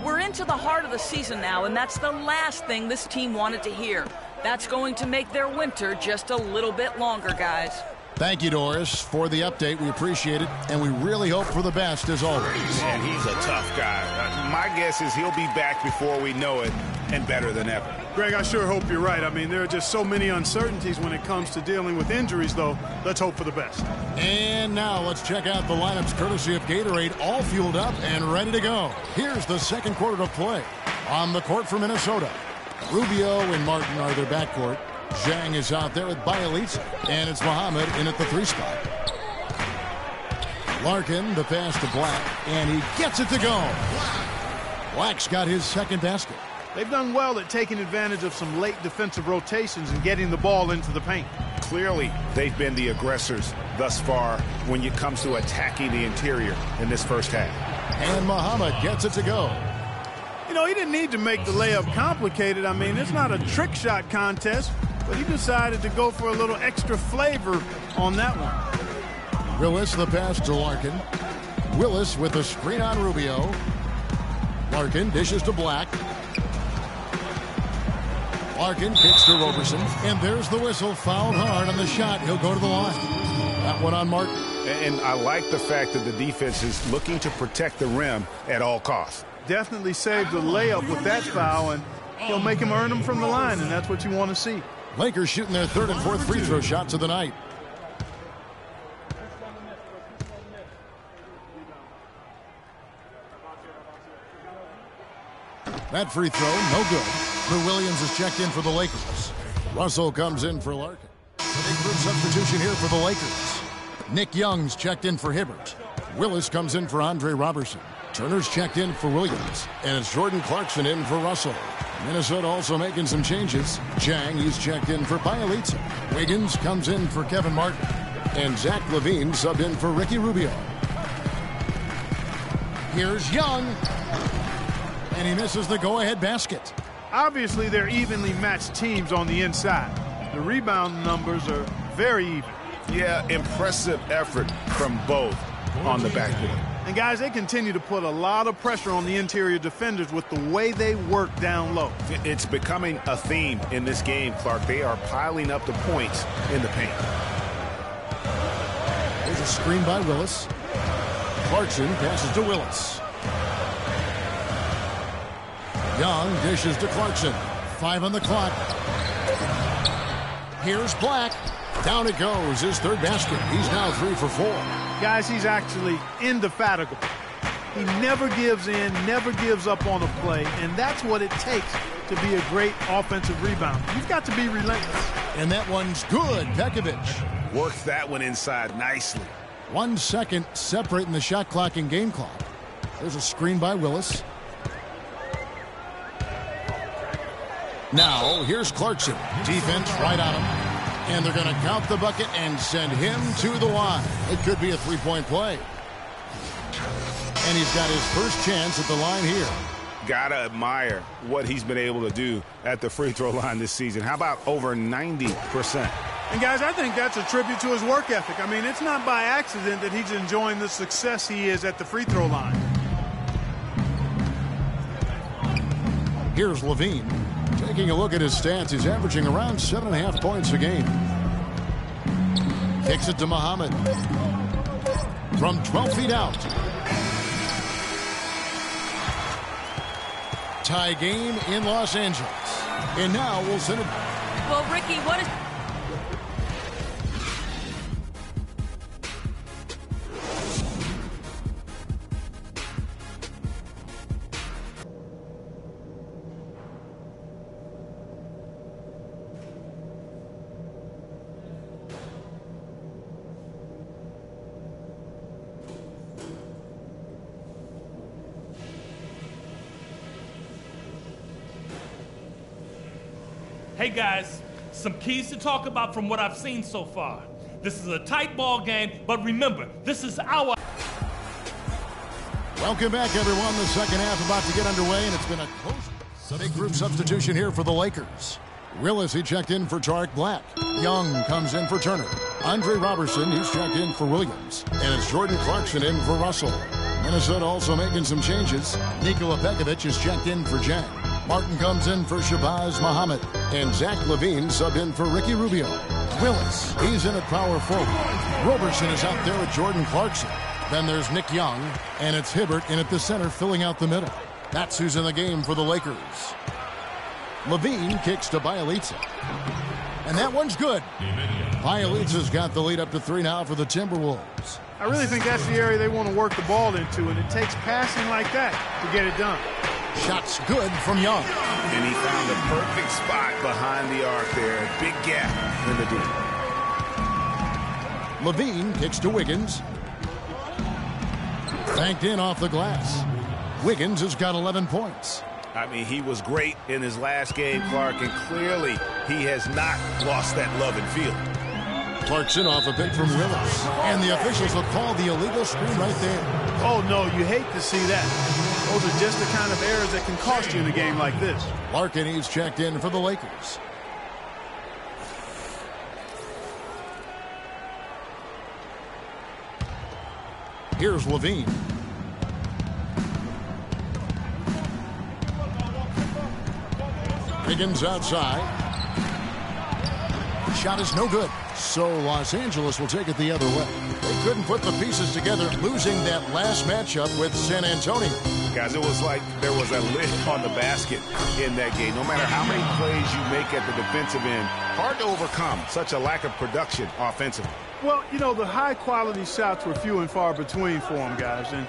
We're into the heart of the season now, and that's the last thing this team wanted to hear. That's going to make their winter just a little bit longer, guys. Thank you, Doris, for the update. We appreciate it, and we really hope for the best as always. And he's a tough guy. My guess is he'll be back before we know it, and better than ever. Greg, I sure hope you're right. I mean, there are just so many uncertainties when it comes to dealing with injuries, though. Let's hope for the best. And now let's check out the lineups courtesy of Gatorade, all fueled up and ready to go. Here's the second quarter of play. On the court for Minnesota, Rubio and Martin are their backcourt. Zhang is out there with Bielitz, and it's Muhammad in at the 3 spot. Larkin, the pass to Black, and he gets it to go. Black's got his second basket. They've done well at taking advantage of some late defensive rotations and getting the ball into the paint. Clearly, they've been the aggressors thus far when it comes to attacking the interior in this first half. And Muhammad gets it to go. You know, he didn't need to make the layup complicated. I mean, it's not a trick shot contest, but he decided to go for a little extra flavor on that one. Willis, the pass to Larkin. Willis with the screen on Rubio. Larkin dishes to Black. Larkin kicks to Roberson, and there's the whistle. Fouled hard on the shot. He'll go to the line. That one on Martin. And I like the fact that the defense is looking to protect the rim at all costs. Definitely saved the layup with that foul, and he'll make him earn them from the line, and that's what you want to see. Lakers shooting their third and fourth free throw shots of the night. That free throw, no good. Lou Williams is checked in for the Lakers. Russell comes in for Larkin. Big group substitution here for the Lakers. Nick Young's checked in for Hibbert. Willis comes in for Andre Robertson. Turner's checked in for Williams. And it's Jordan Clarkson in for Russell. Minnesota also making some changes. Jang, he's checked in for Bielitsa. Wiggins comes in for Kevin Martin. And Zach LaVine subbed in for Ricky Rubio. Here's Young. And he misses the go-ahead basket. Obviously, they're evenly matched teams on the inside. The rebound numbers are very even. Yeah, impressive effort from both on the backboard. And guys, they continue to put a lot of pressure on the interior defenders with the way they work down low. It's becoming a theme in this game, Clark. They are piling up the points in the paint. There's a screen by Willis. Clarkson passes to Willis. Young dishes to Clarkson. 5 on the clock. Here's Black. Down it goes. His third basket. He's now 3 for 4. Guys, he's actually indefatigable. He never gives in, never gives up on a play, and that's what it takes to be a great offensive rebounder. You've got to be relentless. And that one's good. Pekovic works that one inside nicely. 1 second separating the shot clock and game clock. There's a screen by Willis. Now, here's Clarkson. Defense right on him. And they're going to count the bucket and send him to the line. It could be a three-point play. And he's got his first chance at the line here. Gotta admire what he's been able to do at the free throw line this season. How about over 90%? And guys, I think that's a tribute to his work ethic. I mean, it's not by accident that he's enjoying the success he is at the free throw line. Here's LaVine. Taking a look at his stats, he's averaging around 7.5 points a game. Kicks it to Muhammad. From 12 feet out. Tie game in Los Angeles. And now we'll send it. Well, Ricky, what is... Hey guys, some keys to talk about from what I've seen so far. This is a tight ball game, but remember, this is our... Welcome back, everyone. The second half about to get underway, and it's been a close big group substitution here for the Lakers. Willis, he checked in for Tariq Black. Young comes in for Turner. Andre Robertson, he's checked in for Williams. And it's Jordan Clarkson in for Russell. Minnesota also making some changes. Nikola Pekovic is checked in for Jang. Martin comes in for Shabazz Muhammad. And Zach LaVine subbed in for Ricky Rubio. Willis, he's in at power forward. Robertson is out there with Jordan Clarkson. Then there's Nick Young, and it's Hibbert in at the center filling out the middle. That's who's in the game for the Lakers. LaVine kicks to Bielitsa. And that one's good. Bielitsa's got the lead up to 3 now for the Timberwolves. I really think that's the area they want to work the ball into, and it takes passing like that to get it done. Shot's good from Young. And he found the perfect spot behind the arc there. Big gap in the D. LaVine kicks to Wiggins. Banked in off the glass. Wiggins has got 11 points. I mean, he was great in his last game, Clark, and clearly he has not lost that love and feel. Clarkson off a pick from Willis. And the officials will call the illegal screen right there. Oh, no, you hate to see that. Those are just the kind of errors that can cost you in a game like this. Larkin, he's checked in for the Lakers. Here's LaVine. Wiggins outside. Shot is no good. So Los Angeles will take it the other way. They couldn't put the pieces together, losing that last matchup with San Antonio. Guys, it was like there was a lid on the basket in that game. No matter how many plays you make at the defensive end, hard to overcome such a lack of production offensively. Well, you know, the high-quality shots were few and far between for them, guys, and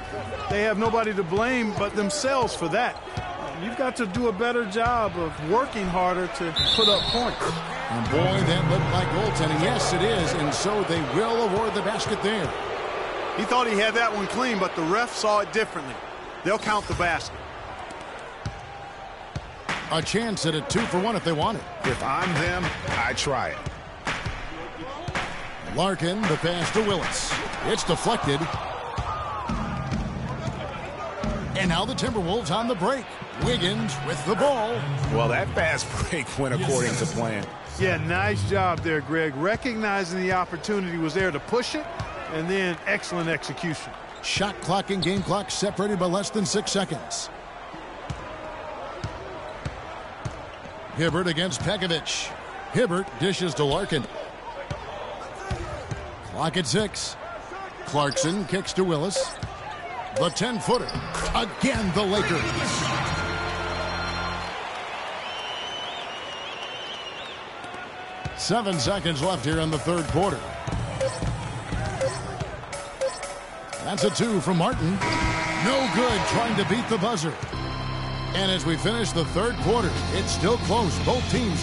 they have nobody to blame but themselves for that. You've got to do a better job of working harder to put up points. And boy, that looked like goaltending. Yes, it is, and so they will award the basket there. He thought he had that one clean, but the ref saw it differently. They'll count the basket. A chance at a 2-for-1 if they want it. If I'm them, I try it. Larkin, the pass to Willis. It's deflected. And now the Timberwolves on the break. Wiggins with the ball. Well, that fast break went according to plan. Yeah, nice job there, Greg. Recognizing the opportunity was there to push it, and then excellent execution. Shot clock and game clock separated by less than 6 seconds. Hibbert against Pekovic. Hibbert dishes to Larkin. Clock at 6. Clarkson kicks to Willis. The 10-footer. Again, the Lakers. Seven seconds left here in the third quarter. That's a 2 from Martin. No good trying to beat the buzzer. And as we finish the third quarter, it's still close. Both teams.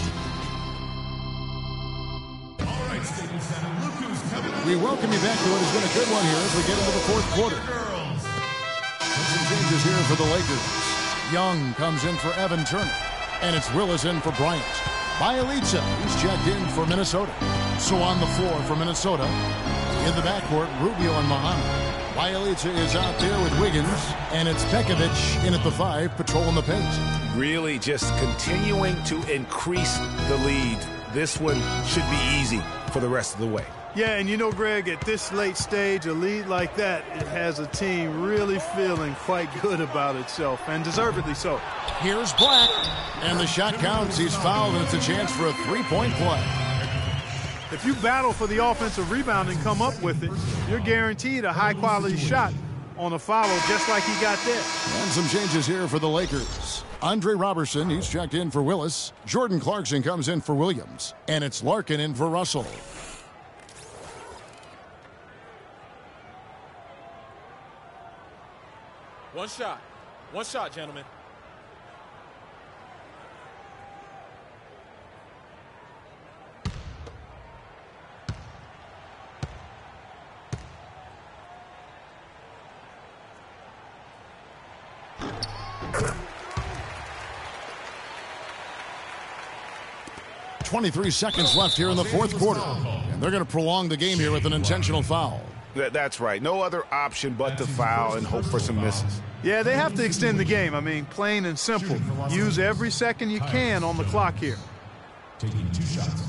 We welcome you back to what has been a good one here as we get into the fourth quarter. Some changes here for the Lakers. Young comes in for Evan Turner. And it's Willis in for Bryant. Bielitsa, he's checked in for Minnesota. So on the floor for Minnesota, in the backcourt, Rubio and Muhammad. Bielitsa is out there with Wiggins, and it's Pekovic in at the 5, patrolling the paint. Really just continuing to increase the lead. This one should be easy for the rest of the way. Yeah, and you know, Greg, at this late stage, a lead like that, it has a team really feeling quite good about itself, and deservedly so. Here's Black, and the shot counts. He's fouled, and it's a chance for a three-point play. If you battle for the offensive rebound and come up with it, you're guaranteed a high-quality shot on a follow just like he got there. And some changes here for the Lakers. Andre Robertson, he's checked in for Willis. Jordan Clarkson comes in for Williams. And it's Larkin in for Russell. One shot, gentlemen. .23 seconds left here in the fourth quarter. And they're going to prolong the game here with an intentional foul. That's right. No other option but to foul and hope for some misses. Yeah, they have to extend the game. I mean, plain and simple. Use every second you can on the clock here. Taking 2 shots.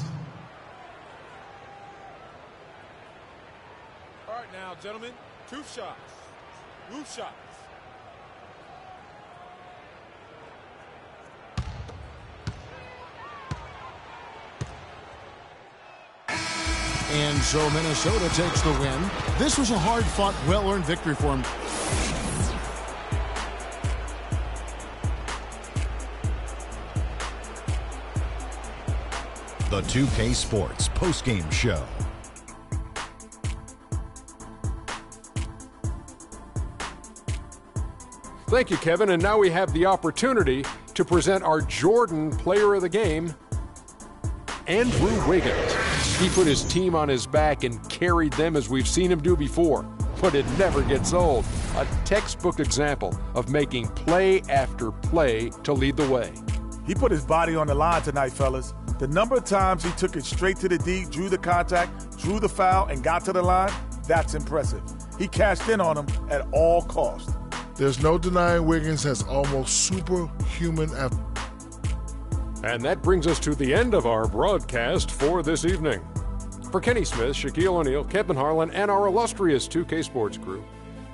All right now, gentlemen, 2 shots. Loose shots. And so Minnesota takes the win. This was a hard-fought, well-earned victory for them. The 2K Sports postgame show. Thank you, Kevin. And now we have the opportunity to present our Jordan Player of the Game, Andrew Wiggins. He put his team on his back and carried them as we've seen him do before, but it never gets old. A textbook example of making play after play to lead the way. He put his body on the line tonight, fellas. The number of times he took it straight to the D, drew the contact, drew the foul, and got to the line, that's impressive. He cashed in on him at all costs. There's no denying Wiggins has almost superhuman effort. And that brings us to the end of our broadcast for this evening. For Kenny Smith, Shaquille O'Neal, Kevin Harlan, and our illustrious 2K Sports crew,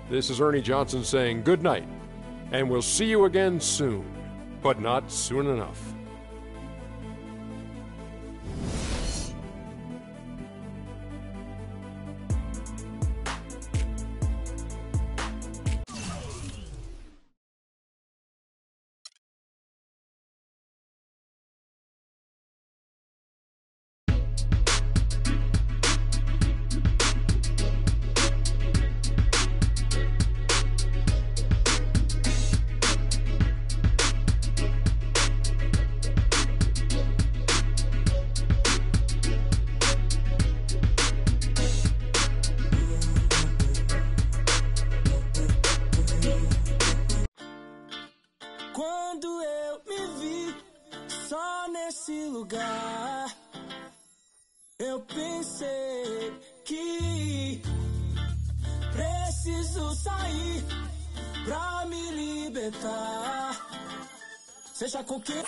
this is Ernie Johnson saying good night, and we'll see you again soon, but not soon enough. Só nesse lugar eu pensei que preciso sair pra me libertar. Seja com quem.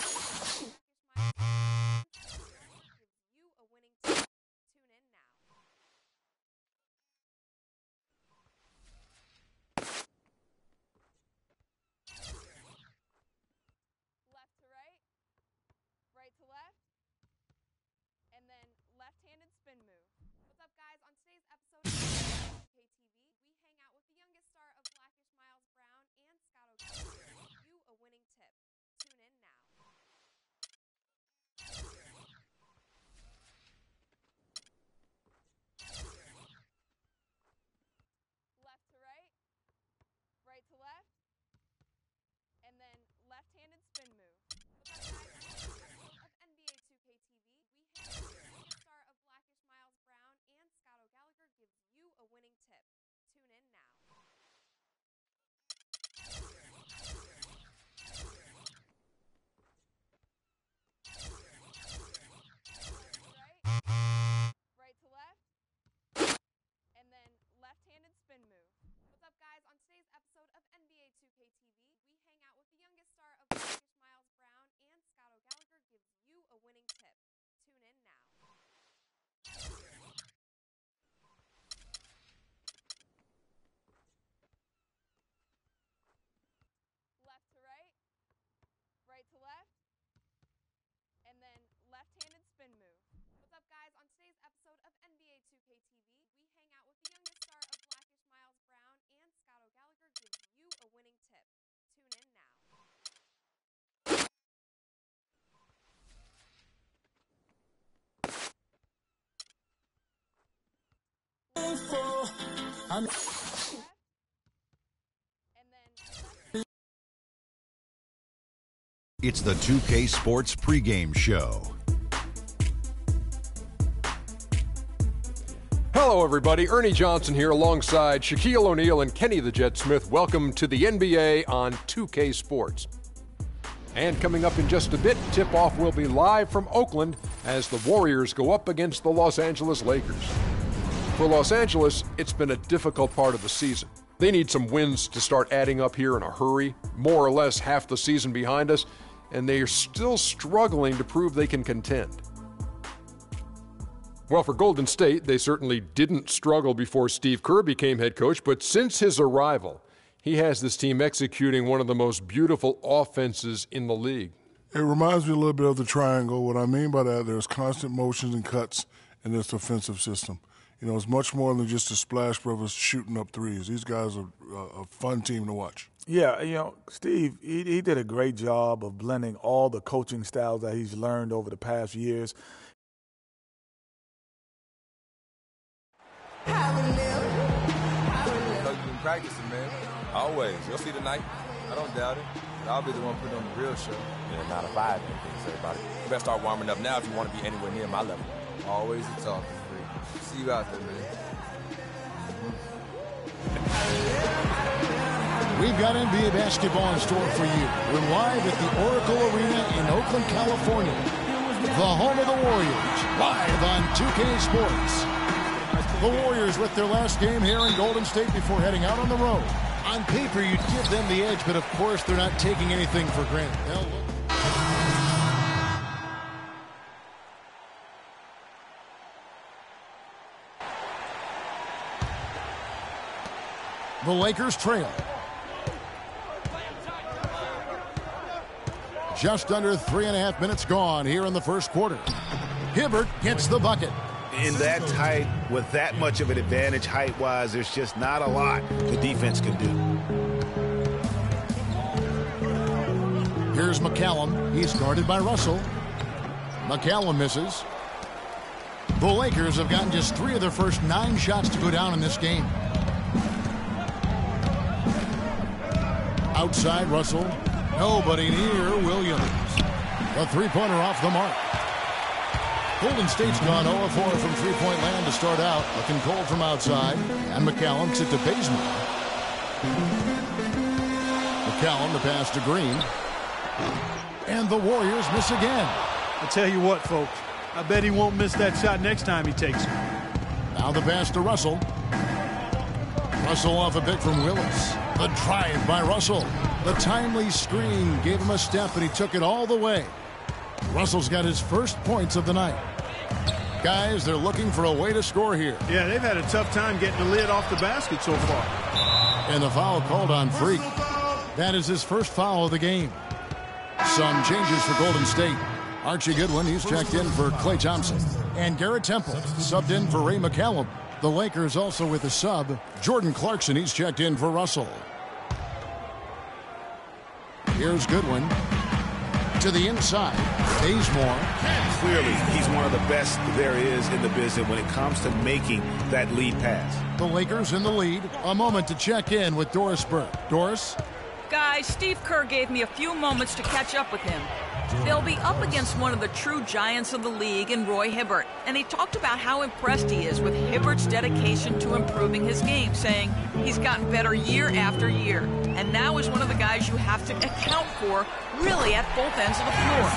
Right to left, and then left-handed spin move. What's up, guys? On today's episode of KTV, we hang out with the youngest star of Blackish, Miles Brown, and Scott O'Gallagher. You a winning tip. Tune in now. Left to right, right to left, and then left-handed spin move. What's up, guys? NBA 2K TV, we hang out with the youngest star of Blackish, Miles Brown, and Scott O'Gallagher gives you a winning tip. Tune in now. Right to left, and then left-handed spin move. What's up, guys? On today's episode of NBA 2K TV, we hang out with the youngest star of Blackish, Miles Brown, and Scott O'Gallagher gives you a winning tip. Tune in now. Left to right, right to left, and then left-handed spin move. What's up, guys? On today's episode of NBA 2K TV, we hang out with the youngest star of Blackish, Miles Brown, and Scott O'Gallagher gives you a winning tip. Tune in now. It's the 2K Sports pregame show. Hello, everybody. Ernie Johnson here alongside Shaquille O'Neal and Kenny the Jet Smith. Welcome to the NBA on 2K Sports. And coming up in just a bit, tip-off will be live from Oakland as the Warriors go up against the Los Angeles Lakers. For Los Angeles, it's been a difficult part of the season. They need some wins to start adding up here in a hurry, more or less half the season behind us, and they are still struggling to prove they can contend. Well, for Golden State, they certainly didn't struggle before Steve Kerr became head coach, but since his arrival, he has this team executing one of the most beautiful offenses in the league. It reminds me a little bit of the triangle. What I mean by that, there's constant motions and cuts in this offensive system. You know, it's much more than just a Splash Brothers shooting up threes. These guys are a fun team to watch. Yeah, you know, Steve, he did a great job of blending all the coaching styles that he's learned over the past years. You've been practicing, man. Always. You'll see tonight. I don't doubt it. But I'll be the one putting on the real show. Yeah, 9 to 5 and things, everybody. You better start warming up now if you want to be anywhere near my level. Always a talking free. See you out there, man. We've got NBA basketball in store for you. We're live at the Oracle Arena in Oakland, California. The home of the Warriors, live on 2K Sports. The Warriors with their last game here in Golden State before heading out on the road. On paper, you'd give them the edge, but of course they're not taking anything for granted. The Lakers trail. Just under 3.5 minutes gone here in the first quarter. Hibbert gets the bucket. In that tight, with that much of an advantage height-wise, there's just not a lot the defense can do. Here's McCallum. He's guarded by Russell. McCallum misses. The Lakers have gotten just 3 of their first 9 shots to go down in this game. Outside Russell. Nobody near Williams. A three-pointer off the mark. Golden State's gone 0-4 from three-point land to start out. Looking cold from outside. And McCallum gets it to Bazemore. McCallum the pass to Green. And the Warriors miss again. I tell you what, folks, I bet he won't miss that shot next time he takes it. Now the pass to Russell. Russell off a pick from Willis. The drive by Russell. The timely screen gave him a step, and he took it all the way. Russell's got his first points of the night. Guys, they're looking for a way to score here. Yeah, they've had a tough time getting the lid off the basket so far. And the foul called on Freak. That is his first foul of the game. Some changes for Golden State. Archie Goodwin, he's checked in for Klay Thompson. And Garrett Temple subbed in for Ray McCallum. The Lakers also with a sub. Jordan Clarkson, he's checked in for Russell. Here's Goodwin. To the inside. Bazemore. Clearly, he's one of the best there is in the business when it comes to making that lead pass. The Lakers in the lead. A moment to check in with Doris Burke. Doris? Guys, Steve Kerr gave me a few moments to catch up with him. They'll be up against one of the true giants of the league in Roy Hibbert, and he talked about how impressed he is with Hibbert's dedication to improving his game, saying he's gotten better year after year, and now is one of the guys you have to account for really at both ends of the floor.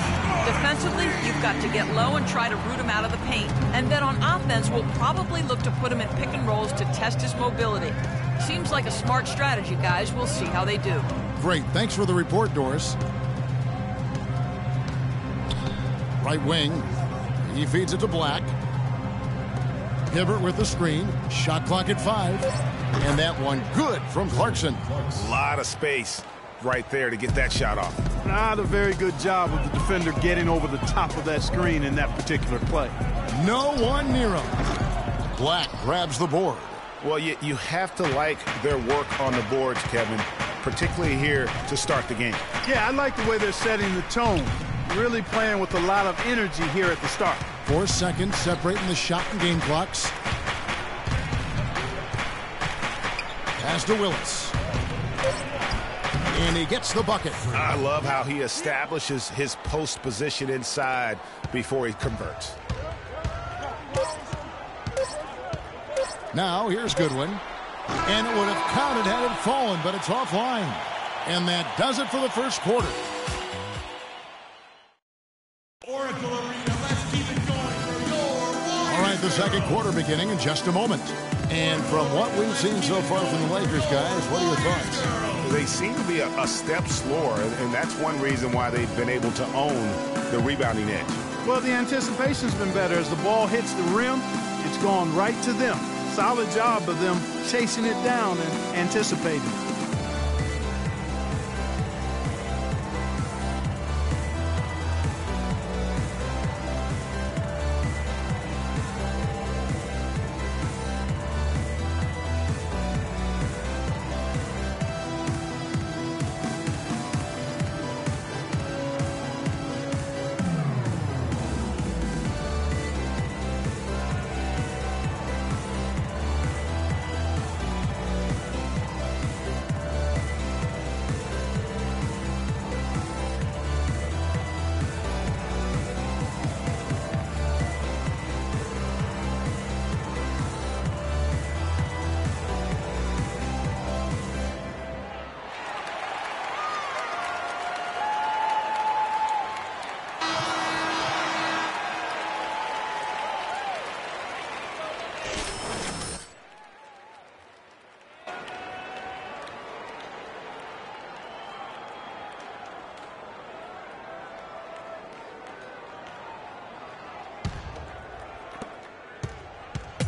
Defensively, you've got to get low and try to root him out of the paint, and then on offense, we'll probably look to put him in pick and rolls to test his mobility. Seems like a smart strategy, guys. We'll see how they do. Great. Thanks for the report, Doris. Right wing. He feeds it to Black. Hibbert with the screen. Shot clock at 5. And that one good from Clarkson. A lot of space right there to get that shot off. Not a very good job of the defender getting over the top of that screen in that particular play. No one near him. Black grabs the board. Well, you have to like their work on the boards, Kevin, particularly here to start the game. Yeah, I like the way they're setting the tone. Really playing with a lot of energy here at the start. 4 seconds separating the shot and game clocks. Pass to Willis. And he gets the bucket. I love how he establishes his post position inside before he converts. Now here's Goodwin. And it would have counted had it fallen, but it's offline. And that does it for the first quarter. Oracle Arena, let's keep it going for your All right, the second quarter beginning in just a moment. And from what we've seen so far from the Lakers, guys, what are your thoughts? They seem to be a step slower, and that's one reason why they've been able to own the rebounding edge. Well, the anticipation's been better. As the ball hits the rim, it's gone right to them. Solid job of them chasing it down and anticipating.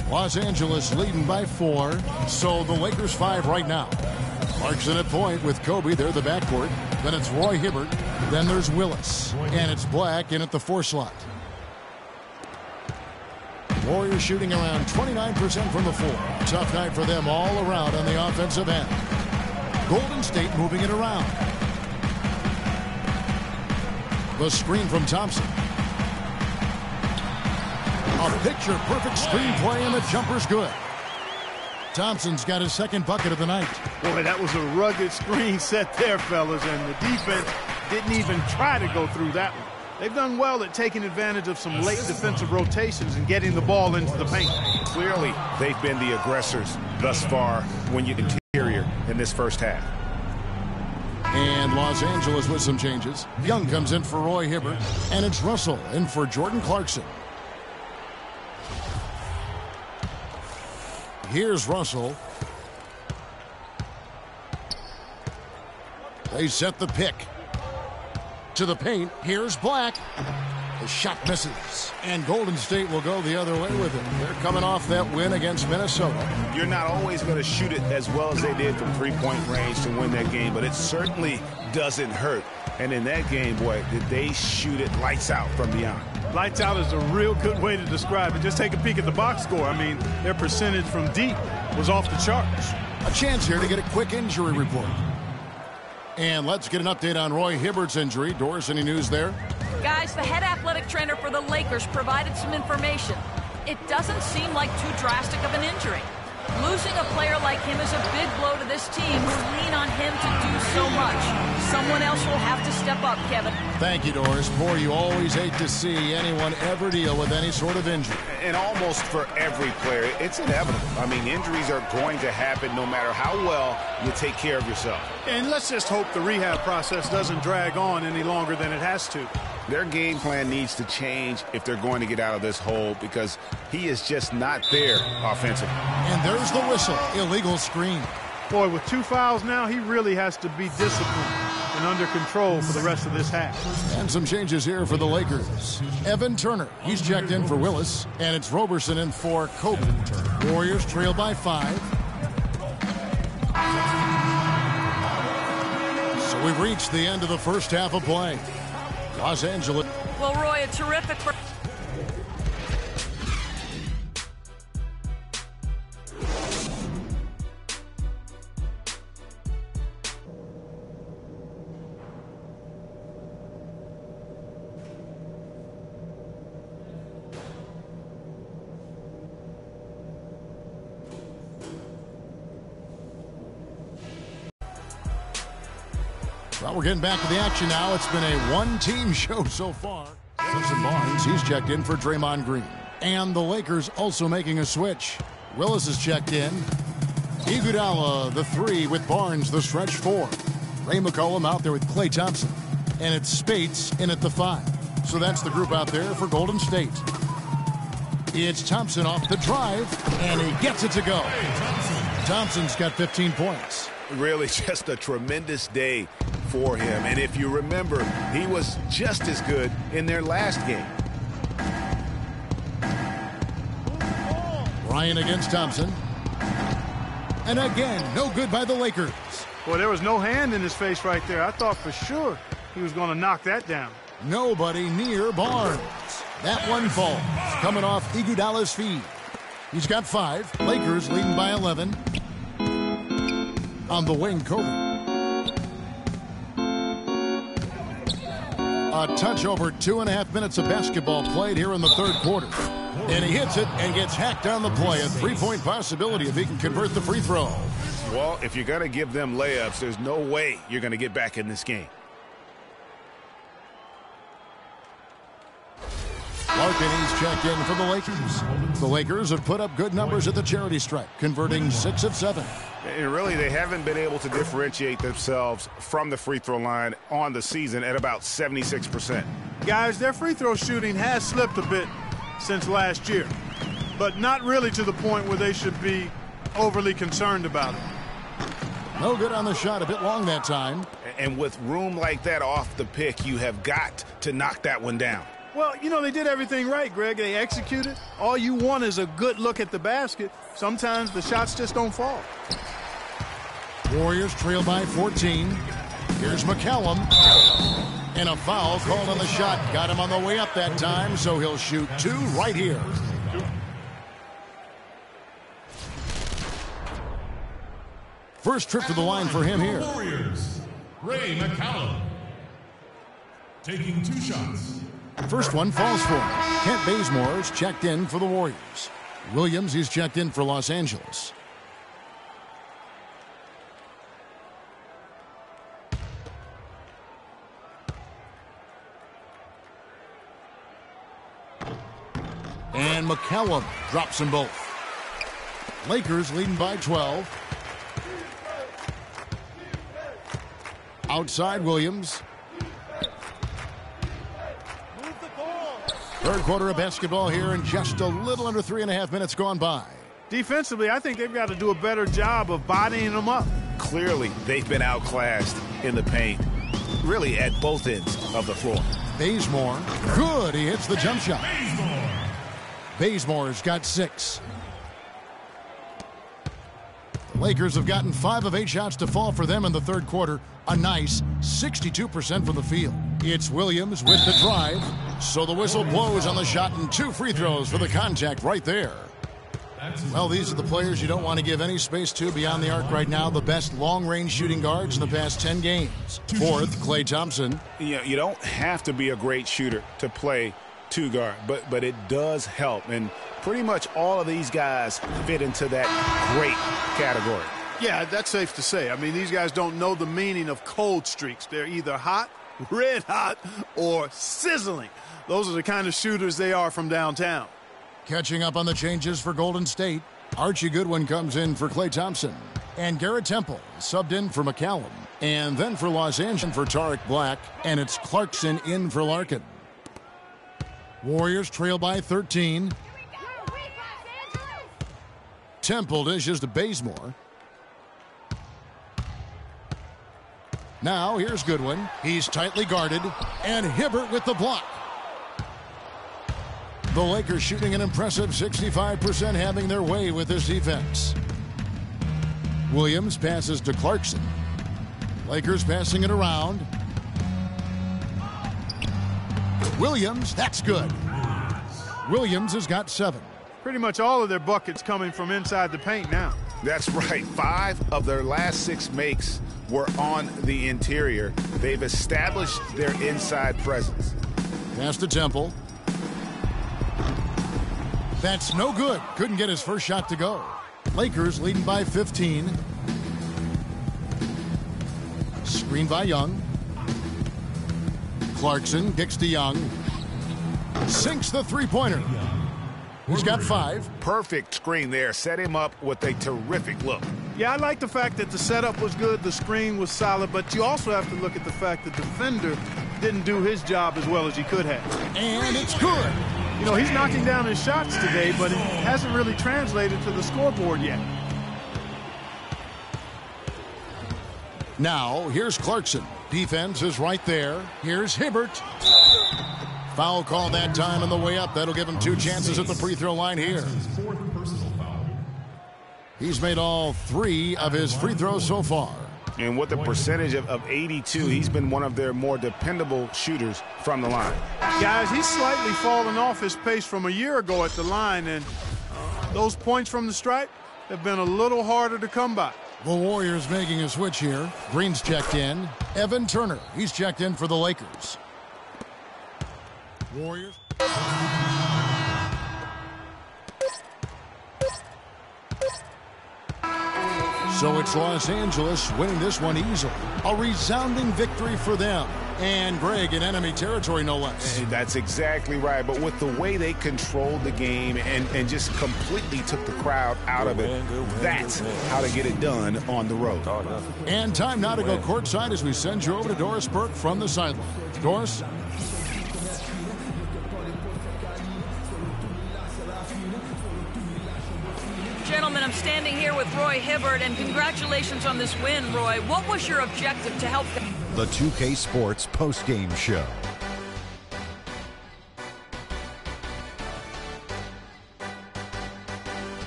Los Angeles leading by 4. So the Lakers 5 right now. Clarkson at point with Kobe. They're the backcourt. Then it's Roy Hibbert. Then there's Willis. And it's Black in at the 4 slot. Warriors shooting around 29% from the floor. Tough night for them all around on the offensive end. Golden State moving it around. The screen from Thompson. A picture-perfect screenplay, and the jumper's good. Thompson's got his second bucket of the night. Boy, that was a rugged screen set there, fellas, and the defense didn't even try to go through that one. They've done well at taking advantage of some late defensive rotations and getting the ball into the paint. Clearly, they've been the aggressors thus far when you interior in this first half. And Los Angeles with some changes. Young comes in for Roy Hibbert, and it's Russell in for Jordan Clarkson. Here's Russell. They set the pick. To the paint, here's Black. The shot misses, and Golden State will go the other way with it. They're coming off that win against Minnesota. You're not always going to shoot it as well as they did from three-point range to win that game, but it certainly doesn't hurt. And in that game, boy, did they shoot it lights out from beyond. Lights out is a real good way to describe it. Just take a peek at the box score. I mean, their percentage from deep was off the charts. A chance here to get a quick injury report. And let's get an update on Roy Hibbert's injury. Doris, any news there? Guys, the head athletic trainer for the Lakers provided some information. It doesn't seem like too drastic of an injury. Losing a player like him is a big blow to this team who lean on him to do so much. Someone else will have to step up, Kevin. Thank you, Doris. Boy, you always hate to see anyone ever deal with any sort of injury. And almost for every player, it's inevitable. I mean, injuries are going to happen no matter how well you take care of yourself. And let's just hope the rehab process doesn't drag on any longer than it has to. Their game plan needs to change if they're going to get out of this hole because he is just not there offensively. And there's the whistle. Illegal screen. Boy, with 2 fouls now, he really has to be disciplined and under control for the rest of this half. And some changes here for the Lakers. Evan Turner, he's checked in for Willis, and it's Roberson in for Kobe. Warriors trail by 5. So we've reached the end of the first half of play. Los Angeles. Well, Roy, a terrific... Well, we're getting back to the action now. It's been a one-team show so far. Simpson Barnes, he's checked in for Draymond Green. And the Lakers also making a switch. Willis is checked in. Iguodala, the 3 with Barnes, the stretch 4. Ray McCollum out there with Klay Thompson. And it's Spates in at the 5. So that's the group out there for Golden State. It's Thompson off the drive, and he gets it to go. Thompson's got 15 points. Really just a tremendous day for him. And if you remember, he was just as good in their last game. Bryant against Thompson. And again, no good by the Lakers. Boy, there was no hand in his face right there. I thought for sure he was going to knock that down. Nobody near Barnes. That one falls, coming off Iguodala's feed. He's got 5. Lakers leading by 11. On the wing, Kobe. A touch over 2.5 minutes of basketball played here in the third quarter. And he hits it and gets hacked on the play. A 3-point possibility if he can convert the free throw. Well, if you're going to give them layups, there's no way you're going to get back in this game. Larkin, he's checked in for the Lakers. The Lakers have put up good numbers at the charity stripe, converting 6 of 7. And really, they haven't been able to differentiate themselves from the free throw line on the season at about 76%. Guys, their free throw shooting has slipped a bit since last year, but not really to the point where they should be overly concerned about it. No good on the shot, a bit long that time. And with room like that off the pick, you have got to knock that one down. Well, you know, they did everything right, Greg. They executed. All you want is a good look at the basket. Sometimes the shots just don't fall. Warriors trail by 14. Here's McCallum. And a foul called on the shot. Got him on the way up that time, so he'll shoot 2 right here. First trip to the line for him here. Warriors, Ray McCallum. Taking 2 shots. First one falls for him. Kent Bazemore's checked in for the Warriors. Williams, he's checked in for Los Angeles. And McCallum drops them both. Lakers leading by 12. Outside Williams. Third quarter of basketball here, and just a little under 3.5 minutes gone by. Defensively, I think they've got to do a better job of bodying them up. Clearly, they've been outclassed in the paint, really at both ends of the floor. Bazemore, good. He hits the jump shot. Bazemore's got 6. The Lakers have gotten 5 of 8 shots to fall for them in the third quarter. A nice 62% from the field. It's Williams with the drive. So the whistle blows on the shot, and 2 free throws for the contact right there. Well, these are the players you don't want to give any space to beyond the arc right now. The best long-range shooting guards in the past 10 games. Fourth, Klay Thompson. You don't have to be a great shooter to play 2 guard, but it does help. And pretty much all of these guys fit into that great category. Yeah, that's safe to say. I mean, these guys don't know the meaning of cold streaks. They're either hot, red hot, or sizzling. Those are the kind of shooters they are from downtown. Catching up on the changes for Golden State, Archie Goodwin comes in for Klay Thompson. And Garrett Temple subbed in for McCallum. And then for Los Angeles for Tariq Black. And it's Clarkson in for Larkin. Warriors trail by 13. Temple dishes to Bazemore. Now here's Goodwin. He's tightly guarded. And Hibbert with the block. The Lakers shooting an impressive 65%, having their way with this defense. Williams passes to Clarkson. Lakers passing it around. Williams, that's good. Williams has got 7. Pretty much all of their buckets coming from inside the paint now. That's right. 5 of their last 6 makes were on the interior. They've established their inside presence. Pass to Temple. That's no good. Couldn't get his first shot to go. Lakers leading by 15. Screen by Young. Clarkson kicks to Young. Sinks the three-pointer. He's got 5. Perfect screen there. Set him up with a terrific look. Yeah, I like the fact that the setup was good, the screen was solid, but you also have to look at the fact that the defender didn't do his job as well as he could have. And it's good. You know, he's knocking down his shots today, but it hasn't really translated to the scoreboard yet. Now, here's Clarkson. Defense is right there. Here's Hibbert. Foul call that time on the way up. That'll give him 2 chances at the free throw line here. He's made all 3 of his free throws so far. And with a percentage of 82, he's been one of their more dependable shooters from the line. Guys, he's slightly fallen off his pace from a year ago at the line, and those points from the stripe have been a little harder to come by. The Warriors making a switch here. Green's checked in. Evan Turner, he's checked in for the Lakers. Warriors. So it's Los Angeles winning this one easily. A resounding victory for them. And Greg in enemy territory, no less. That's exactly right. But with the way they controlled the game and just completely took the crowd out of it, that's how to get it done on the road. And time now to go courtside as we send you over to Doris Burke from the sideline. Doris? Gentlemen, I'm standing here with Roy Hibbert, and congratulations on this win, Roy. What was your objective to help them? The 2K Sports postgame show.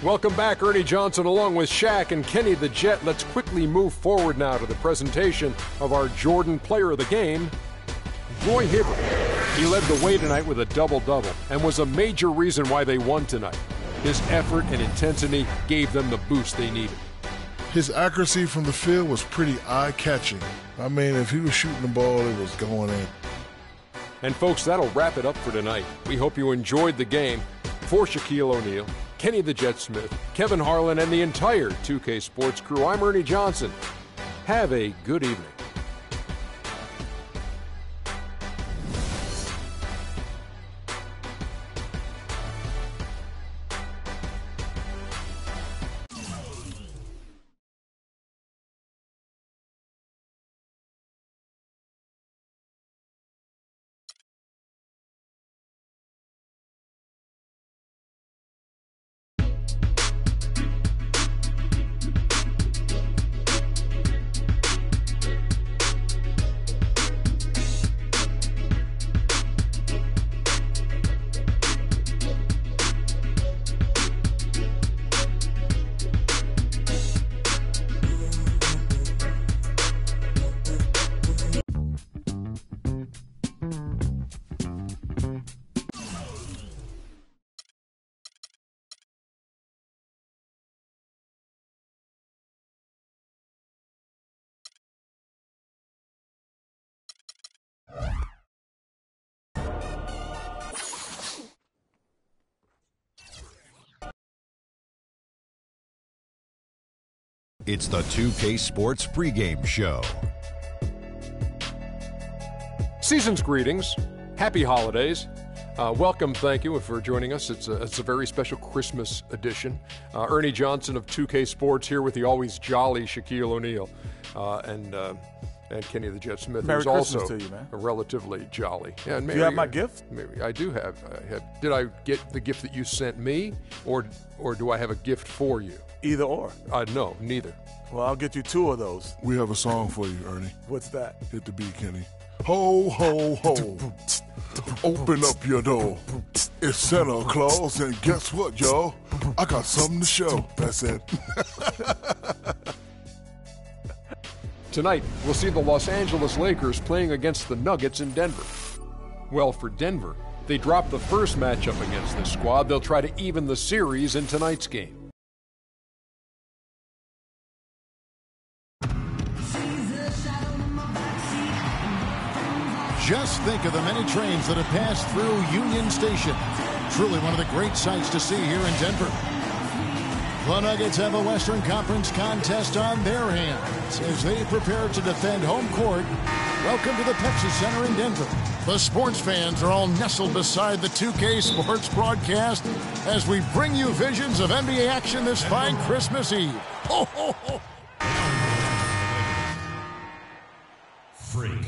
Welcome back, Ernie Johnson, along with Shaq and Kenny the Jet. Let's quickly move forward now to the presentation of our Jordan Player of the Game, Roy Hibbert. He led the way tonight with a double-double and was a major reason why they won tonight. His effort and intensity gave them the boost they needed. His accuracy from the field was pretty eye-catching. I mean, if he was shooting the ball, it was going in. And folks, that'll wrap it up for tonight. We hope you enjoyed the game. For Shaquille O'Neal, Kenny the Jet Smith, Kevin Harlan, and the entire 2K Sports crew, I'm Ernie Johnson. Have a good evening. It's the 2K Sports pregame show. Season's greetings. Happy holidays. Welcome, thank you for joining us. It's a very special Christmas edition. Ernie Johnson of 2K Sports here with the always jolly Shaquille O'Neal and Kenny the Jet Smith, Merry who's Christmas also to you, man. Relatively jolly. Yeah, and do you have my gift? Maybe I do have. Did I get the gift that you sent me, or do I have a gift for you? Either or. No, neither. Well, I'll get you 2 of those. We have a song for you, Ernie. What's that? Hit the beat, Kenny. Ho, ho, ho. Open up your door. It's Santa Claus, and guess what, y'all? I got something to show. That's it. Tonight, we'll see the Los Angeles Lakers playing against the Nuggets in Denver. Well, for Denver, they dropped the first matchup against this squad. They'll try to even the series in tonight's game. Just think of the many trains that have passed through Union Station. Truly one of the great sights to see here in Denver. The Nuggets have a Western Conference contest on their hands as they prepare to defend home court. Welcome to the Pepsi Center in Denver. The sports fans are all nestled beside the 2K Sports broadcast as we bring you visions of NBA action this fine Christmas Eve. Ho, ho, ho. Freak.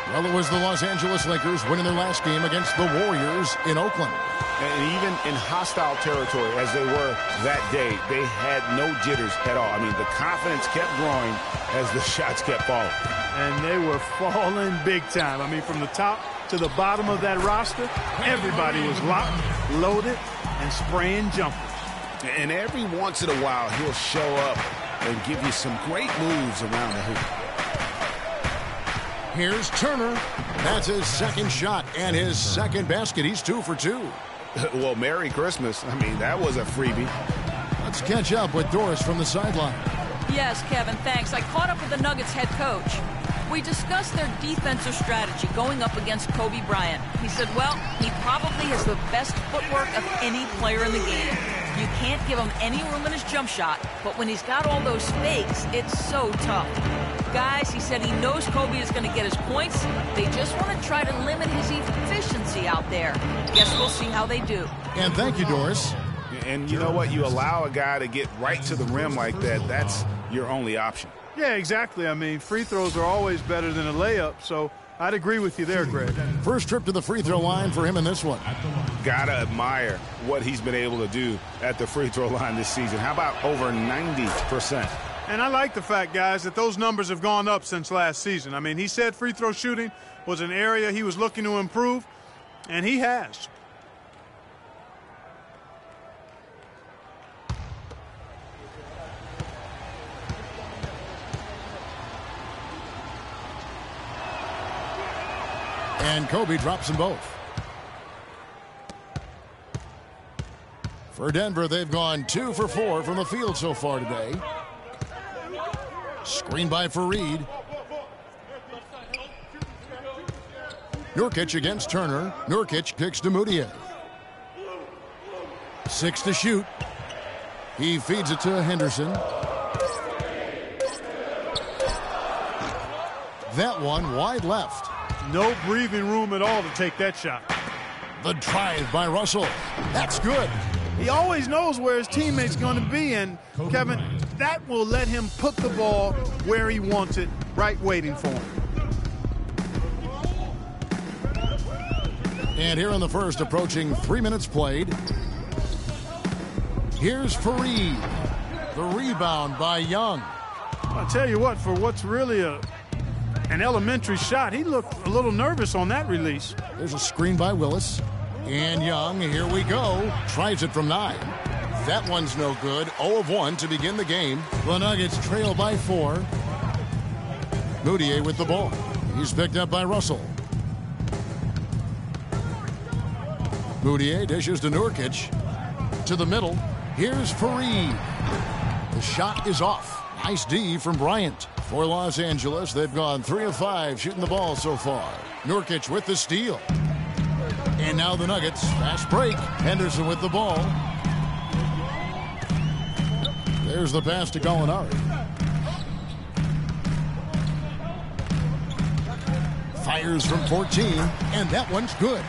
Well, it was the Los Angeles Lakers winning their last game against the Warriors in Oakland. And even in hostile territory, as they were that day, they had no jitters at all. I mean, the confidence kept growing as the shots kept falling. And they were falling big time. I mean, from the top to the bottom of that roster, everybody was locked, loaded, and spraying jumpers. And every once in a while, he'll show up and give you some great moves around the hoop. Here's Turner. That's his second shot and his second basket. He's 2 for 2. Well, Merry Christmas. I mean, that was a freebie. Let's catch up with Doris from the sideline. Yes, Kevin, thanks. I caught up with the Nuggets head coach. We discussed their defensive strategy going up against Kobe Bryant. He said, well, he probably has the best footwork of any player in the game. You can't give him any room in his jump shot, but when he's got all those fakes, it's so tough. Guys, he said he knows Kobe is going to get his points. They just want to try to limit his efficiency out there. Guess we'll see how they do. And thank you, Doris. And you know what? You allow a guy to get right to the rim like that, that's your only option. Yeah, exactly. I mean, free throws are always better than a layup, so I'd agree with you there, Greg. First trip to the free throw line for him in this one. Gotta admire what he's been able to do at the free throw line this season. How about over 90%? And I like the fact, guys, that those numbers have gone up since last season. I mean, he said free throw shooting was an area he was looking to improve, and he has. And Kobe drops them both. For Denver, they've gone 2 for 4 from the field so far today. Screen by Fareed. Nurkic against Turner. Nurkic kicks to Mudiay. 6 to shoot. He feeds it to Henderson. That one wide left. No breathing room at all to take that shot. The drive by Russell. That's good. He always knows where his teammate's going to be, and Kevin, that will let him put the ball where he wants it, right waiting for him. And here in the first, approaching 3 minutes played. Here's Fareed. The rebound by Young. I'll tell you what, for what's really an elementary shot, he looked a little nervous on that release. There's a screen by Willis. And Young, here we go. Tries it from 9. That one's no good. 0 of 1 to begin the game. The Nuggets trail by 4. Mudiay with the ball. He's picked up by Russell. Mudiay dishes to Nurkic. To the middle. Here's Fareed. The shot is off. Nice D from Bryant. For Los Angeles, they've gone 3 of 5 shooting the ball so far. Nurkic with the steal. And now the Nuggets, fast break. Henderson with the ball. There's the pass to Gallinari. Fires from 14, and that one's good.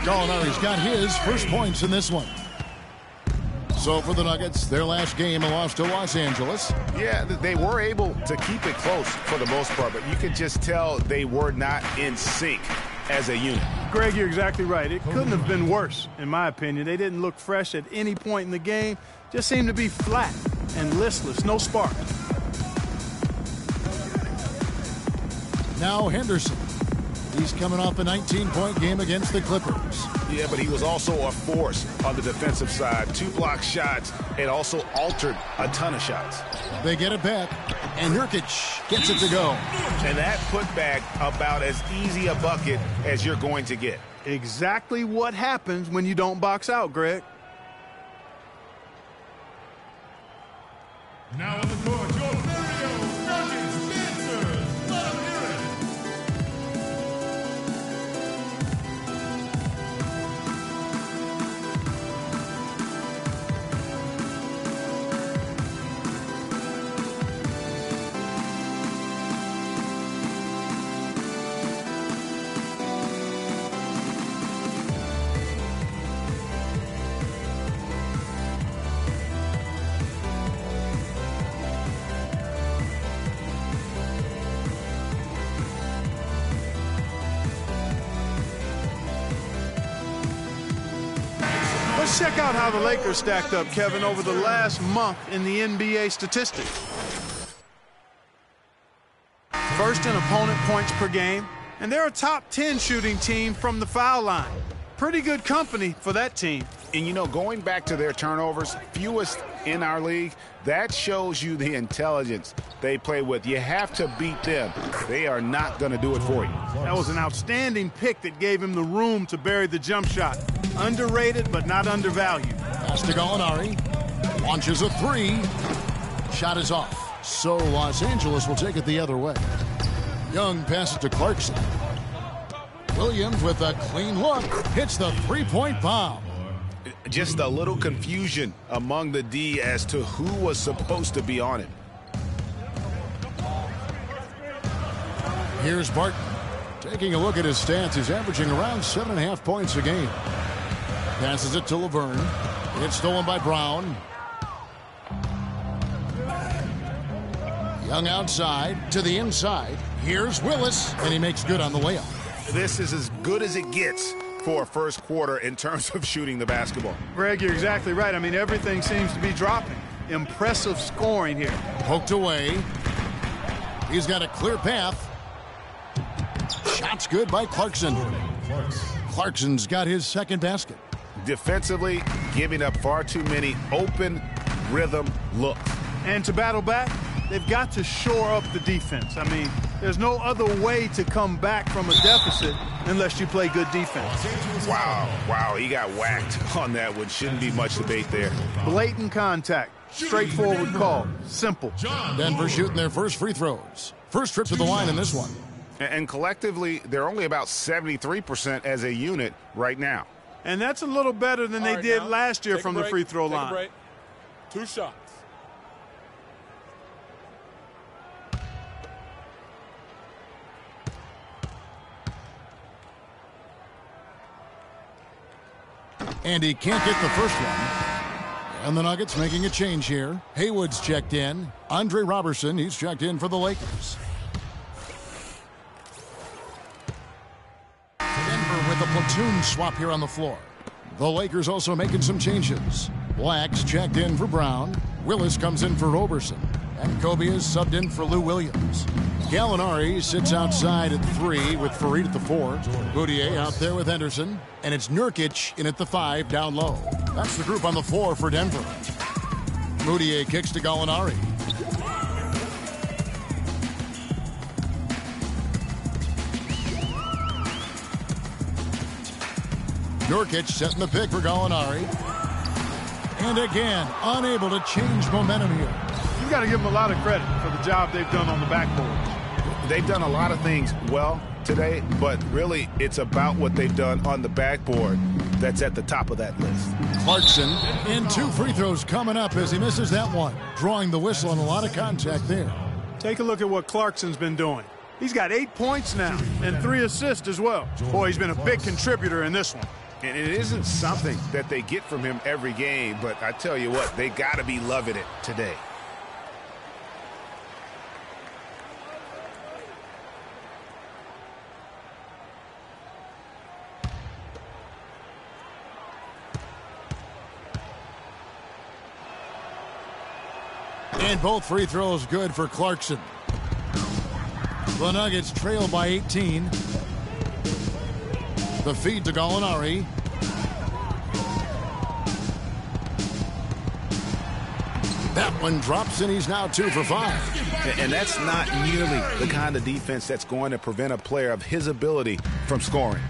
Gallinari's got his first points in this one. So for the Nuggets, their last game, a loss to Los Angeles. Yeah, they were able to keep it close for the most part, but you could just tell they were not in sync as a unit. Greg, you're exactly right. It couldn't have been worse, in my opinion. They didn't look fresh at any point in the game. Just seemed to be flat and listless, no spark. Now Henderson. He's coming off a 19-point game against the Clippers. Yeah, but he was also a force on the defensive side. 2 block shots and also altered a ton of shots. They get it back, and Nurkic gets it to go. And that putback about as easy a bucket as you're going to get. Exactly what happens when you don't box out, Greg. Now on the court, your Mario Nuggets dancers. Let them hear it. Let's check out how the Lakers stacked up, Kevin, over the last month in the NBA statistics. First in opponent points per game, and they're a top 10 shooting team from the foul line. Pretty good company for that team. And, you know, going back to their turnovers, fewest in our league, that shows you the intelligence they play with. You have to beat them. They are not going to do it for you. That was an outstanding pick that gave him the room to bury the jump shot. Underrated, but not undervalued. Pass to Gallinari. Launches a 3. Shot is off. So Los Angeles will take it the other way. Young passes to Clarkson. Williams with a clean look. Hits the three-point bomb. Just a little confusion among the D as to who was supposed to be on him. Here's Barton. Taking a look at his stats, he's averaging around 7.5 points a game. Passes it to Laverne. It's stolen by Brown. Young outside to the inside. Here's Willis, and he makes good on the layup. This is as good as it gets for a first quarter in terms of shooting the basketball. Greg, you're exactly right. I mean, everything seems to be dropping. Impressive scoring here. Poked away. He's got a clear path. Shot's good by Clarkson. Clarkson's got his second basket. Defensively, giving up far too many open rhythm looks. And to battle back, they've got to shore up the defense. I mean, there's no other way to come back from a deficit unless you play good defense. Wow, he got whacked on that one. Shouldn't be much debate there. Blatant contact. Straightforward call. Simple. Denver shooting their first free throws. First trip to the line in this one. And collectively, they're only about 73% as a unit right now. And that's a little better than they did last year from the free throw line. Break. 2 shots. And he can't get the first one. And the Nuggets making a change here. Haywood's checked in. Andre Robertson, he's checked in for the Lakers. Denver with a platoon swap here on the floor. The Lakers also making some changes. Black's checked in for Brown. Willis comes in for Roberson. And Kobe is subbed in for Lou Williams. Gallinari sits outside at 3 with Farid at the 4. Boudier out there with Henderson. And it's Nurkic in at the 5 down low. That's the group on the floor for Denver. Boudier kicks to Gallinari. Nurkic setting the pick for Gallinari. And again, unable to change momentum here. You've got to give them a lot of credit for the job they've done on the backboard. They've done a lot of things well today, but really it's about what they've done on the backboard. that's at the top of that list. Clarkson in 2 free throws coming up as he misses that one. Drawing the whistle on a lot of contact there. Take a look at what Clarkson's been doing. He's got 8 points now and 3 assists as well. Boy, he's been a big contributor in this one. And it isn't something that they get from him every game, but I tell you what, they got to be loving it today. And both free throws good for Clarkson. The Nuggets trail by 18. The feed to Gallinari. That one drops, and he's now 2 for 5. And that's not nearly the kind of defense that's going to prevent a player of his ability from scoring.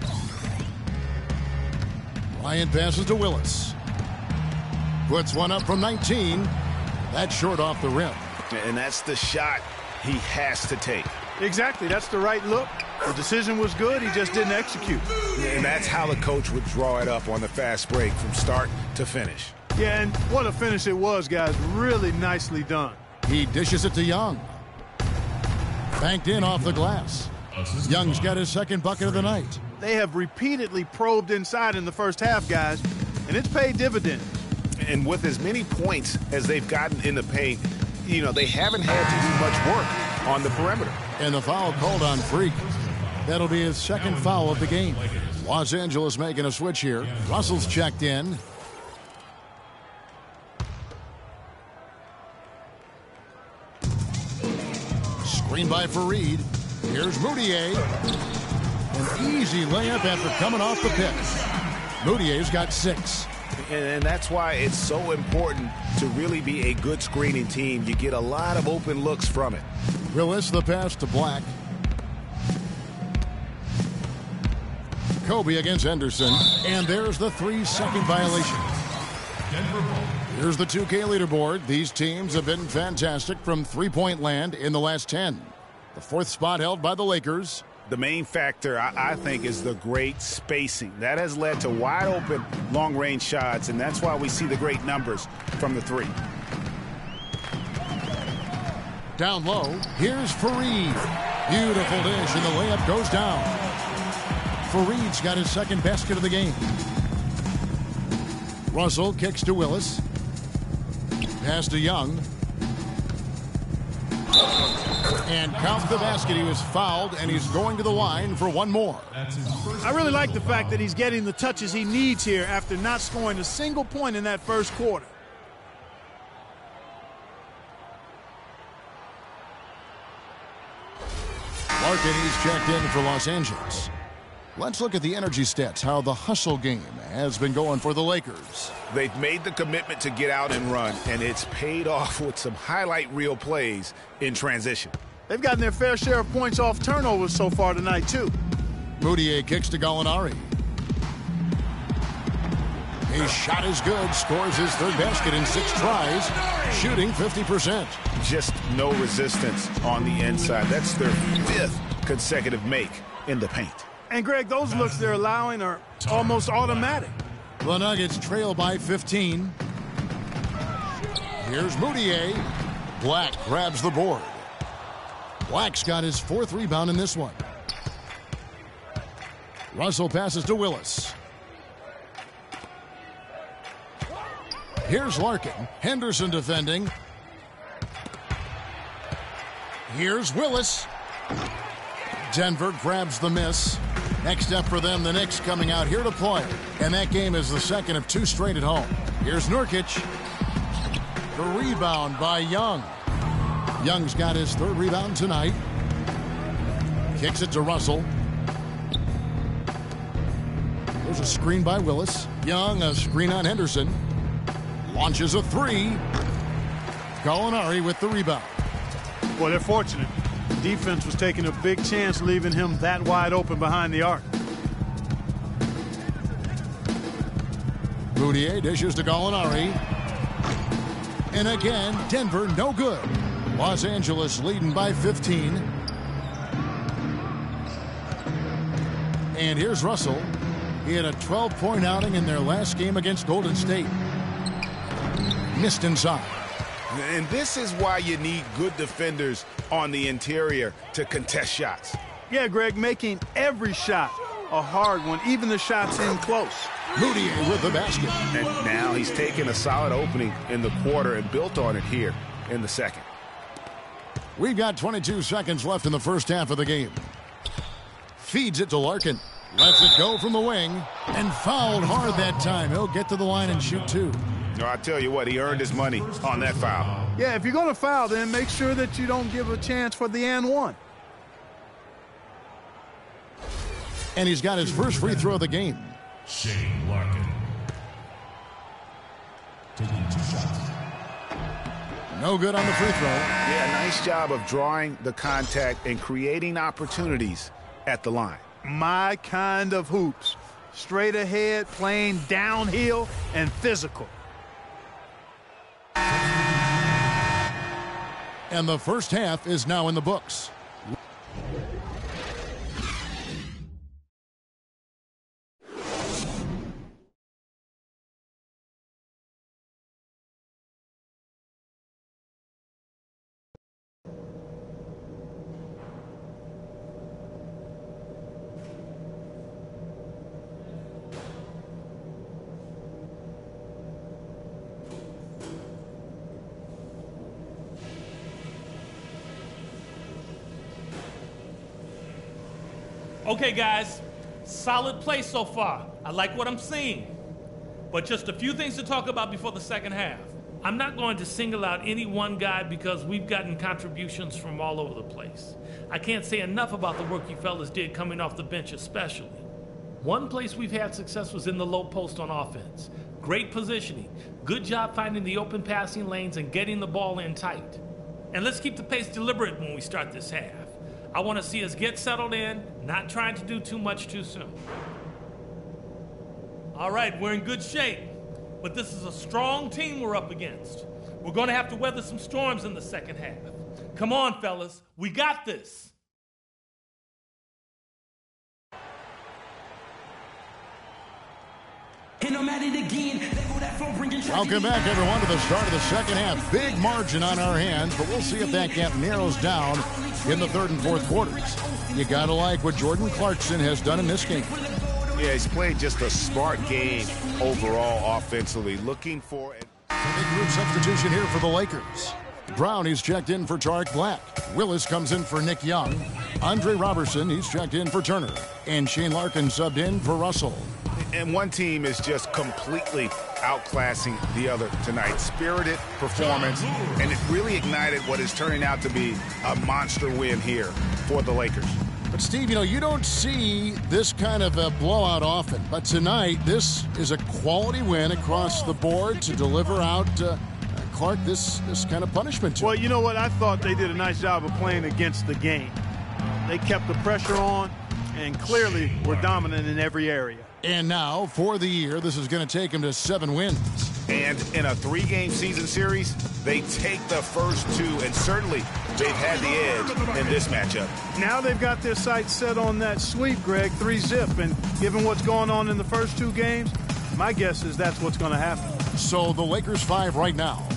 Ryan passes to Willis. Puts one up from 19. That's short off the rim. And that's the shot he has to take. Exactly. That's the right look. The decision was good. He just didn't execute. And that's how the coach would draw it up on the fast break from start to finish. Yeah, and what a finish it was, guys. Really nicely done. He dishes it to Young. Banked in off the glass. Young's got his second bucket of the night. They have repeatedly probed inside in the first half, guys, and it's paid dividends. And with as many points as they've gotten in the paint, you know, they haven't had to do much work on the perimeter. And the foul called on Freak. That'll be his second foul of the game. Los Angeles making a switch here. Russell's checked in. Screen by Fareed. Here's Moutier. An easy layup after coming off the pick. Moutier's got 6. And that's why it's so important to really be a good screening team. You get a lot of open looks from it. Willis the pass to Black. Kobe against Henderson. And there's the 3-second violation. Here's the 2K leaderboard. These teams have been fantastic from three-point land in the last 10. The 4th spot held by the Lakers. The main factor, I think, is the great spacing. That has led to wide-open, long-range shots, and that's why we see the great numbers from the 3. Down low, here's Fareed. Beautiful dish, and the layup goes down. Fareed's got his second basket of the game. Russell kicks to Willis. Pass to Young. And count the basket. He was fouled, and he's going to the line for one more. I really like the fact that he's getting the touches he needs here after not scoring a single point in that first quarter. Larkin, he's checked in for Los Angeles. Let's look at the energy stats, how the hustle game has been going for the Lakers. They've made the commitment to get out and run, and it's paid off with some highlight reel plays in transition. They've gotten their fair share of points off turnovers so far tonight, too. Moutier kicks to Gallinari. His shot is good, scores his 3rd basket in 6 tries, shooting 50%. Just no resistance on the inside. That's their 5th consecutive make in the paint. And, Greg, those looks they're allowing are almost automatic. The Nuggets trail by 15. Here's Moutier. Black grabs the board. Black's got his 4th rebound in this one. Russell passes to Willis. Here's Larkin. Henderson defending. Here's Willis. Denver grabs the miss. Next step for them, the Knicks coming out here to play. And that game is the second of 2 straight at home. Here's Nurkic. The rebound by Young. Young's got his 3rd rebound tonight. Kicks it to Russell. There's a screen by Willis. Young, a screen on Henderson. Launches a 3. Gallinari with the rebound. Well, they're fortunate. Defense was taking a big chance leaving him that wide open behind the arc. Moutier dishes to Gallinari. And again, Denver no good. Los Angeles leading by 15. And here's Russell. He had a 12-point outing in their last game against Golden State. Missed inside. And this is why you need good defenders on the interior to contest shots. Yeah, Greg, making every shot a hard one, even the shots in close. Moutier with the basket. And now he's taken a solid opening in the quarter and built on it here in the second. We've got 22 seconds left in the first half of the game. Feeds it to Larkin. Lets it go from the wing and fouled hard that time. He'll get to the line and shoot two. No, I tell you what, he earned his money on that foul. Yeah, if you're going to foul, then make sure that you don't give a chance for the and one. And he's got his first free throw of the game. Shane Larkin. Taking 2 shots. No good on the free throw. Yeah, nice job of drawing the contact and creating opportunities at the line. My kind of hoops. Straight ahead, playing downhill, and physical. And the first half is now in the books. Okay, guys, solid play so far. I like what I'm seeing. But just a few things to talk about before the second half. I'm not going to single out any one guy because we've gotten contributions from all over the place. I can't say enough about the work you fellas did coming off the bench especially. One place we've had success was in the low post on offense. Great positioning. Good job finding the open passing lanes and getting the ball in tight. And let's keep the pace deliberate when we start this half. I want to see us get settled in, not trying to do too much too soon. All right, we're in good shape, but this is a strong team we're up against. We're going to have to weather some storms in the second half. Come on, fellas, we got this. Welcome back, everyone, to the start of the second half. Big margin on our hands, but we'll see if that gap narrows down in the third and fourth quarters. You got to like what Jordan Clarkson has done in this game. Yeah, he's played just a smart game overall offensively. Looking for a big group substitution here for the Lakers. Brown, he's checked in for Tariq Black. Willis comes in for Nick Young. Andre Robertson, he's checked in for Turner. And Shane Larkin subbed in for Russell. And one team is just completely outclassing the other tonight. Spirited performance, and it really ignited what is turning out to be a monster win here for the Lakers. But, Steve, you don't see this kind of a blowout often. But tonight, this is a quality win across the board to deliver out Clark this kind of punishment to. Well, you know what? I thought they did a nice job of playing against the game. They kept the pressure on and clearly were dominant in every area. And now, for the year, this is going to take them to 7 wins. And in a 3-game season series, they take the first 2, and certainly they've had the edge in this matchup. Now they've got their sights set on that sweep, Greg, 3-zip. And given what's going on in the first 2 games, my guess is that's what's going to happen. So the Lakers 5 right now.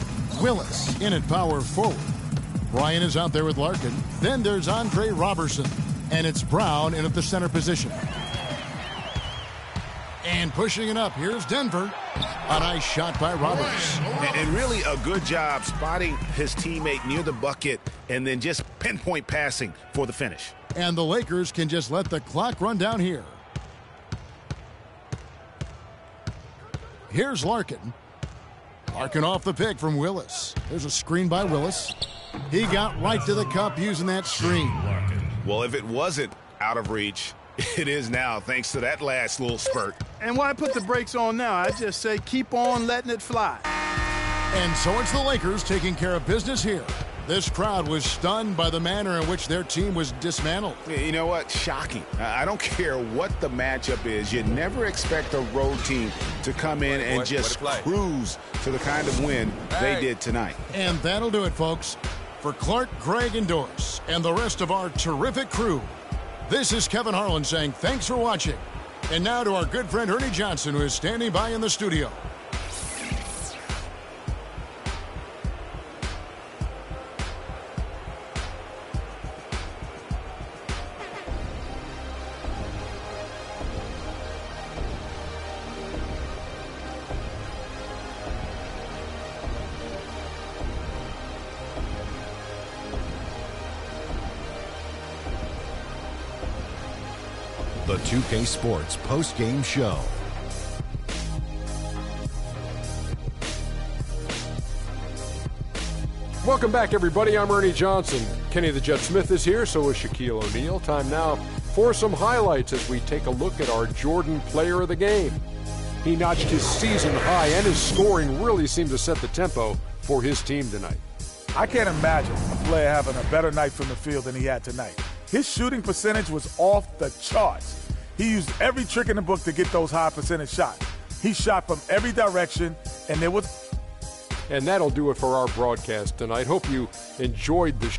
Willis in at power forward. Brian is out there with Larkin. Then there's Andre Robertson. And it's Brown in at the center position. And pushing it up, here's Denver. A nice shot by Roberts. And really a good job spotting his teammate near the bucket and then just pinpoint passing for the finish. And the Lakers can just let the clock run down here. Here's Larkin. Larkin off the pick from Willis. There's a screen by Willis. He got right to the cup using that screen. Well, if it wasn't out of reach, it is now, thanks to that last little spurt. And why put the brakes on now? I just say keep on letting it fly. And so it's the Lakers taking care of business here. This crowd was stunned by the manner in which their team was dismantled. You know what? Shocking. I don't care what the matchup is. You never expect a road team to come in and just cruise to the kind of win they did tonight. And that'll do it, folks. For Clark, Greg, and Doris, and the rest of our terrific crew, this is Kevin Harlan saying thanks for watching, And now to our good friend Ernie Johnson, who is standing by in the studio. The 2K Sports post-game show. Welcome back, everybody. I'm Ernie Johnson. Kenny the Jet Smith is here, so is Shaquille O'Neal. Time now for some highlights as we take a look at our Jordan Player of the Game. He notched his season high, and his scoring really seemed to set the tempo for his team tonight. I can't imagine a player having a better night from the field than he had tonight. His shooting percentage was off the charts. He used every trick in the book to get those high percentage shots. He shot from every direction, and there was... And that'll do it for our broadcast tonight. Hope you enjoyed the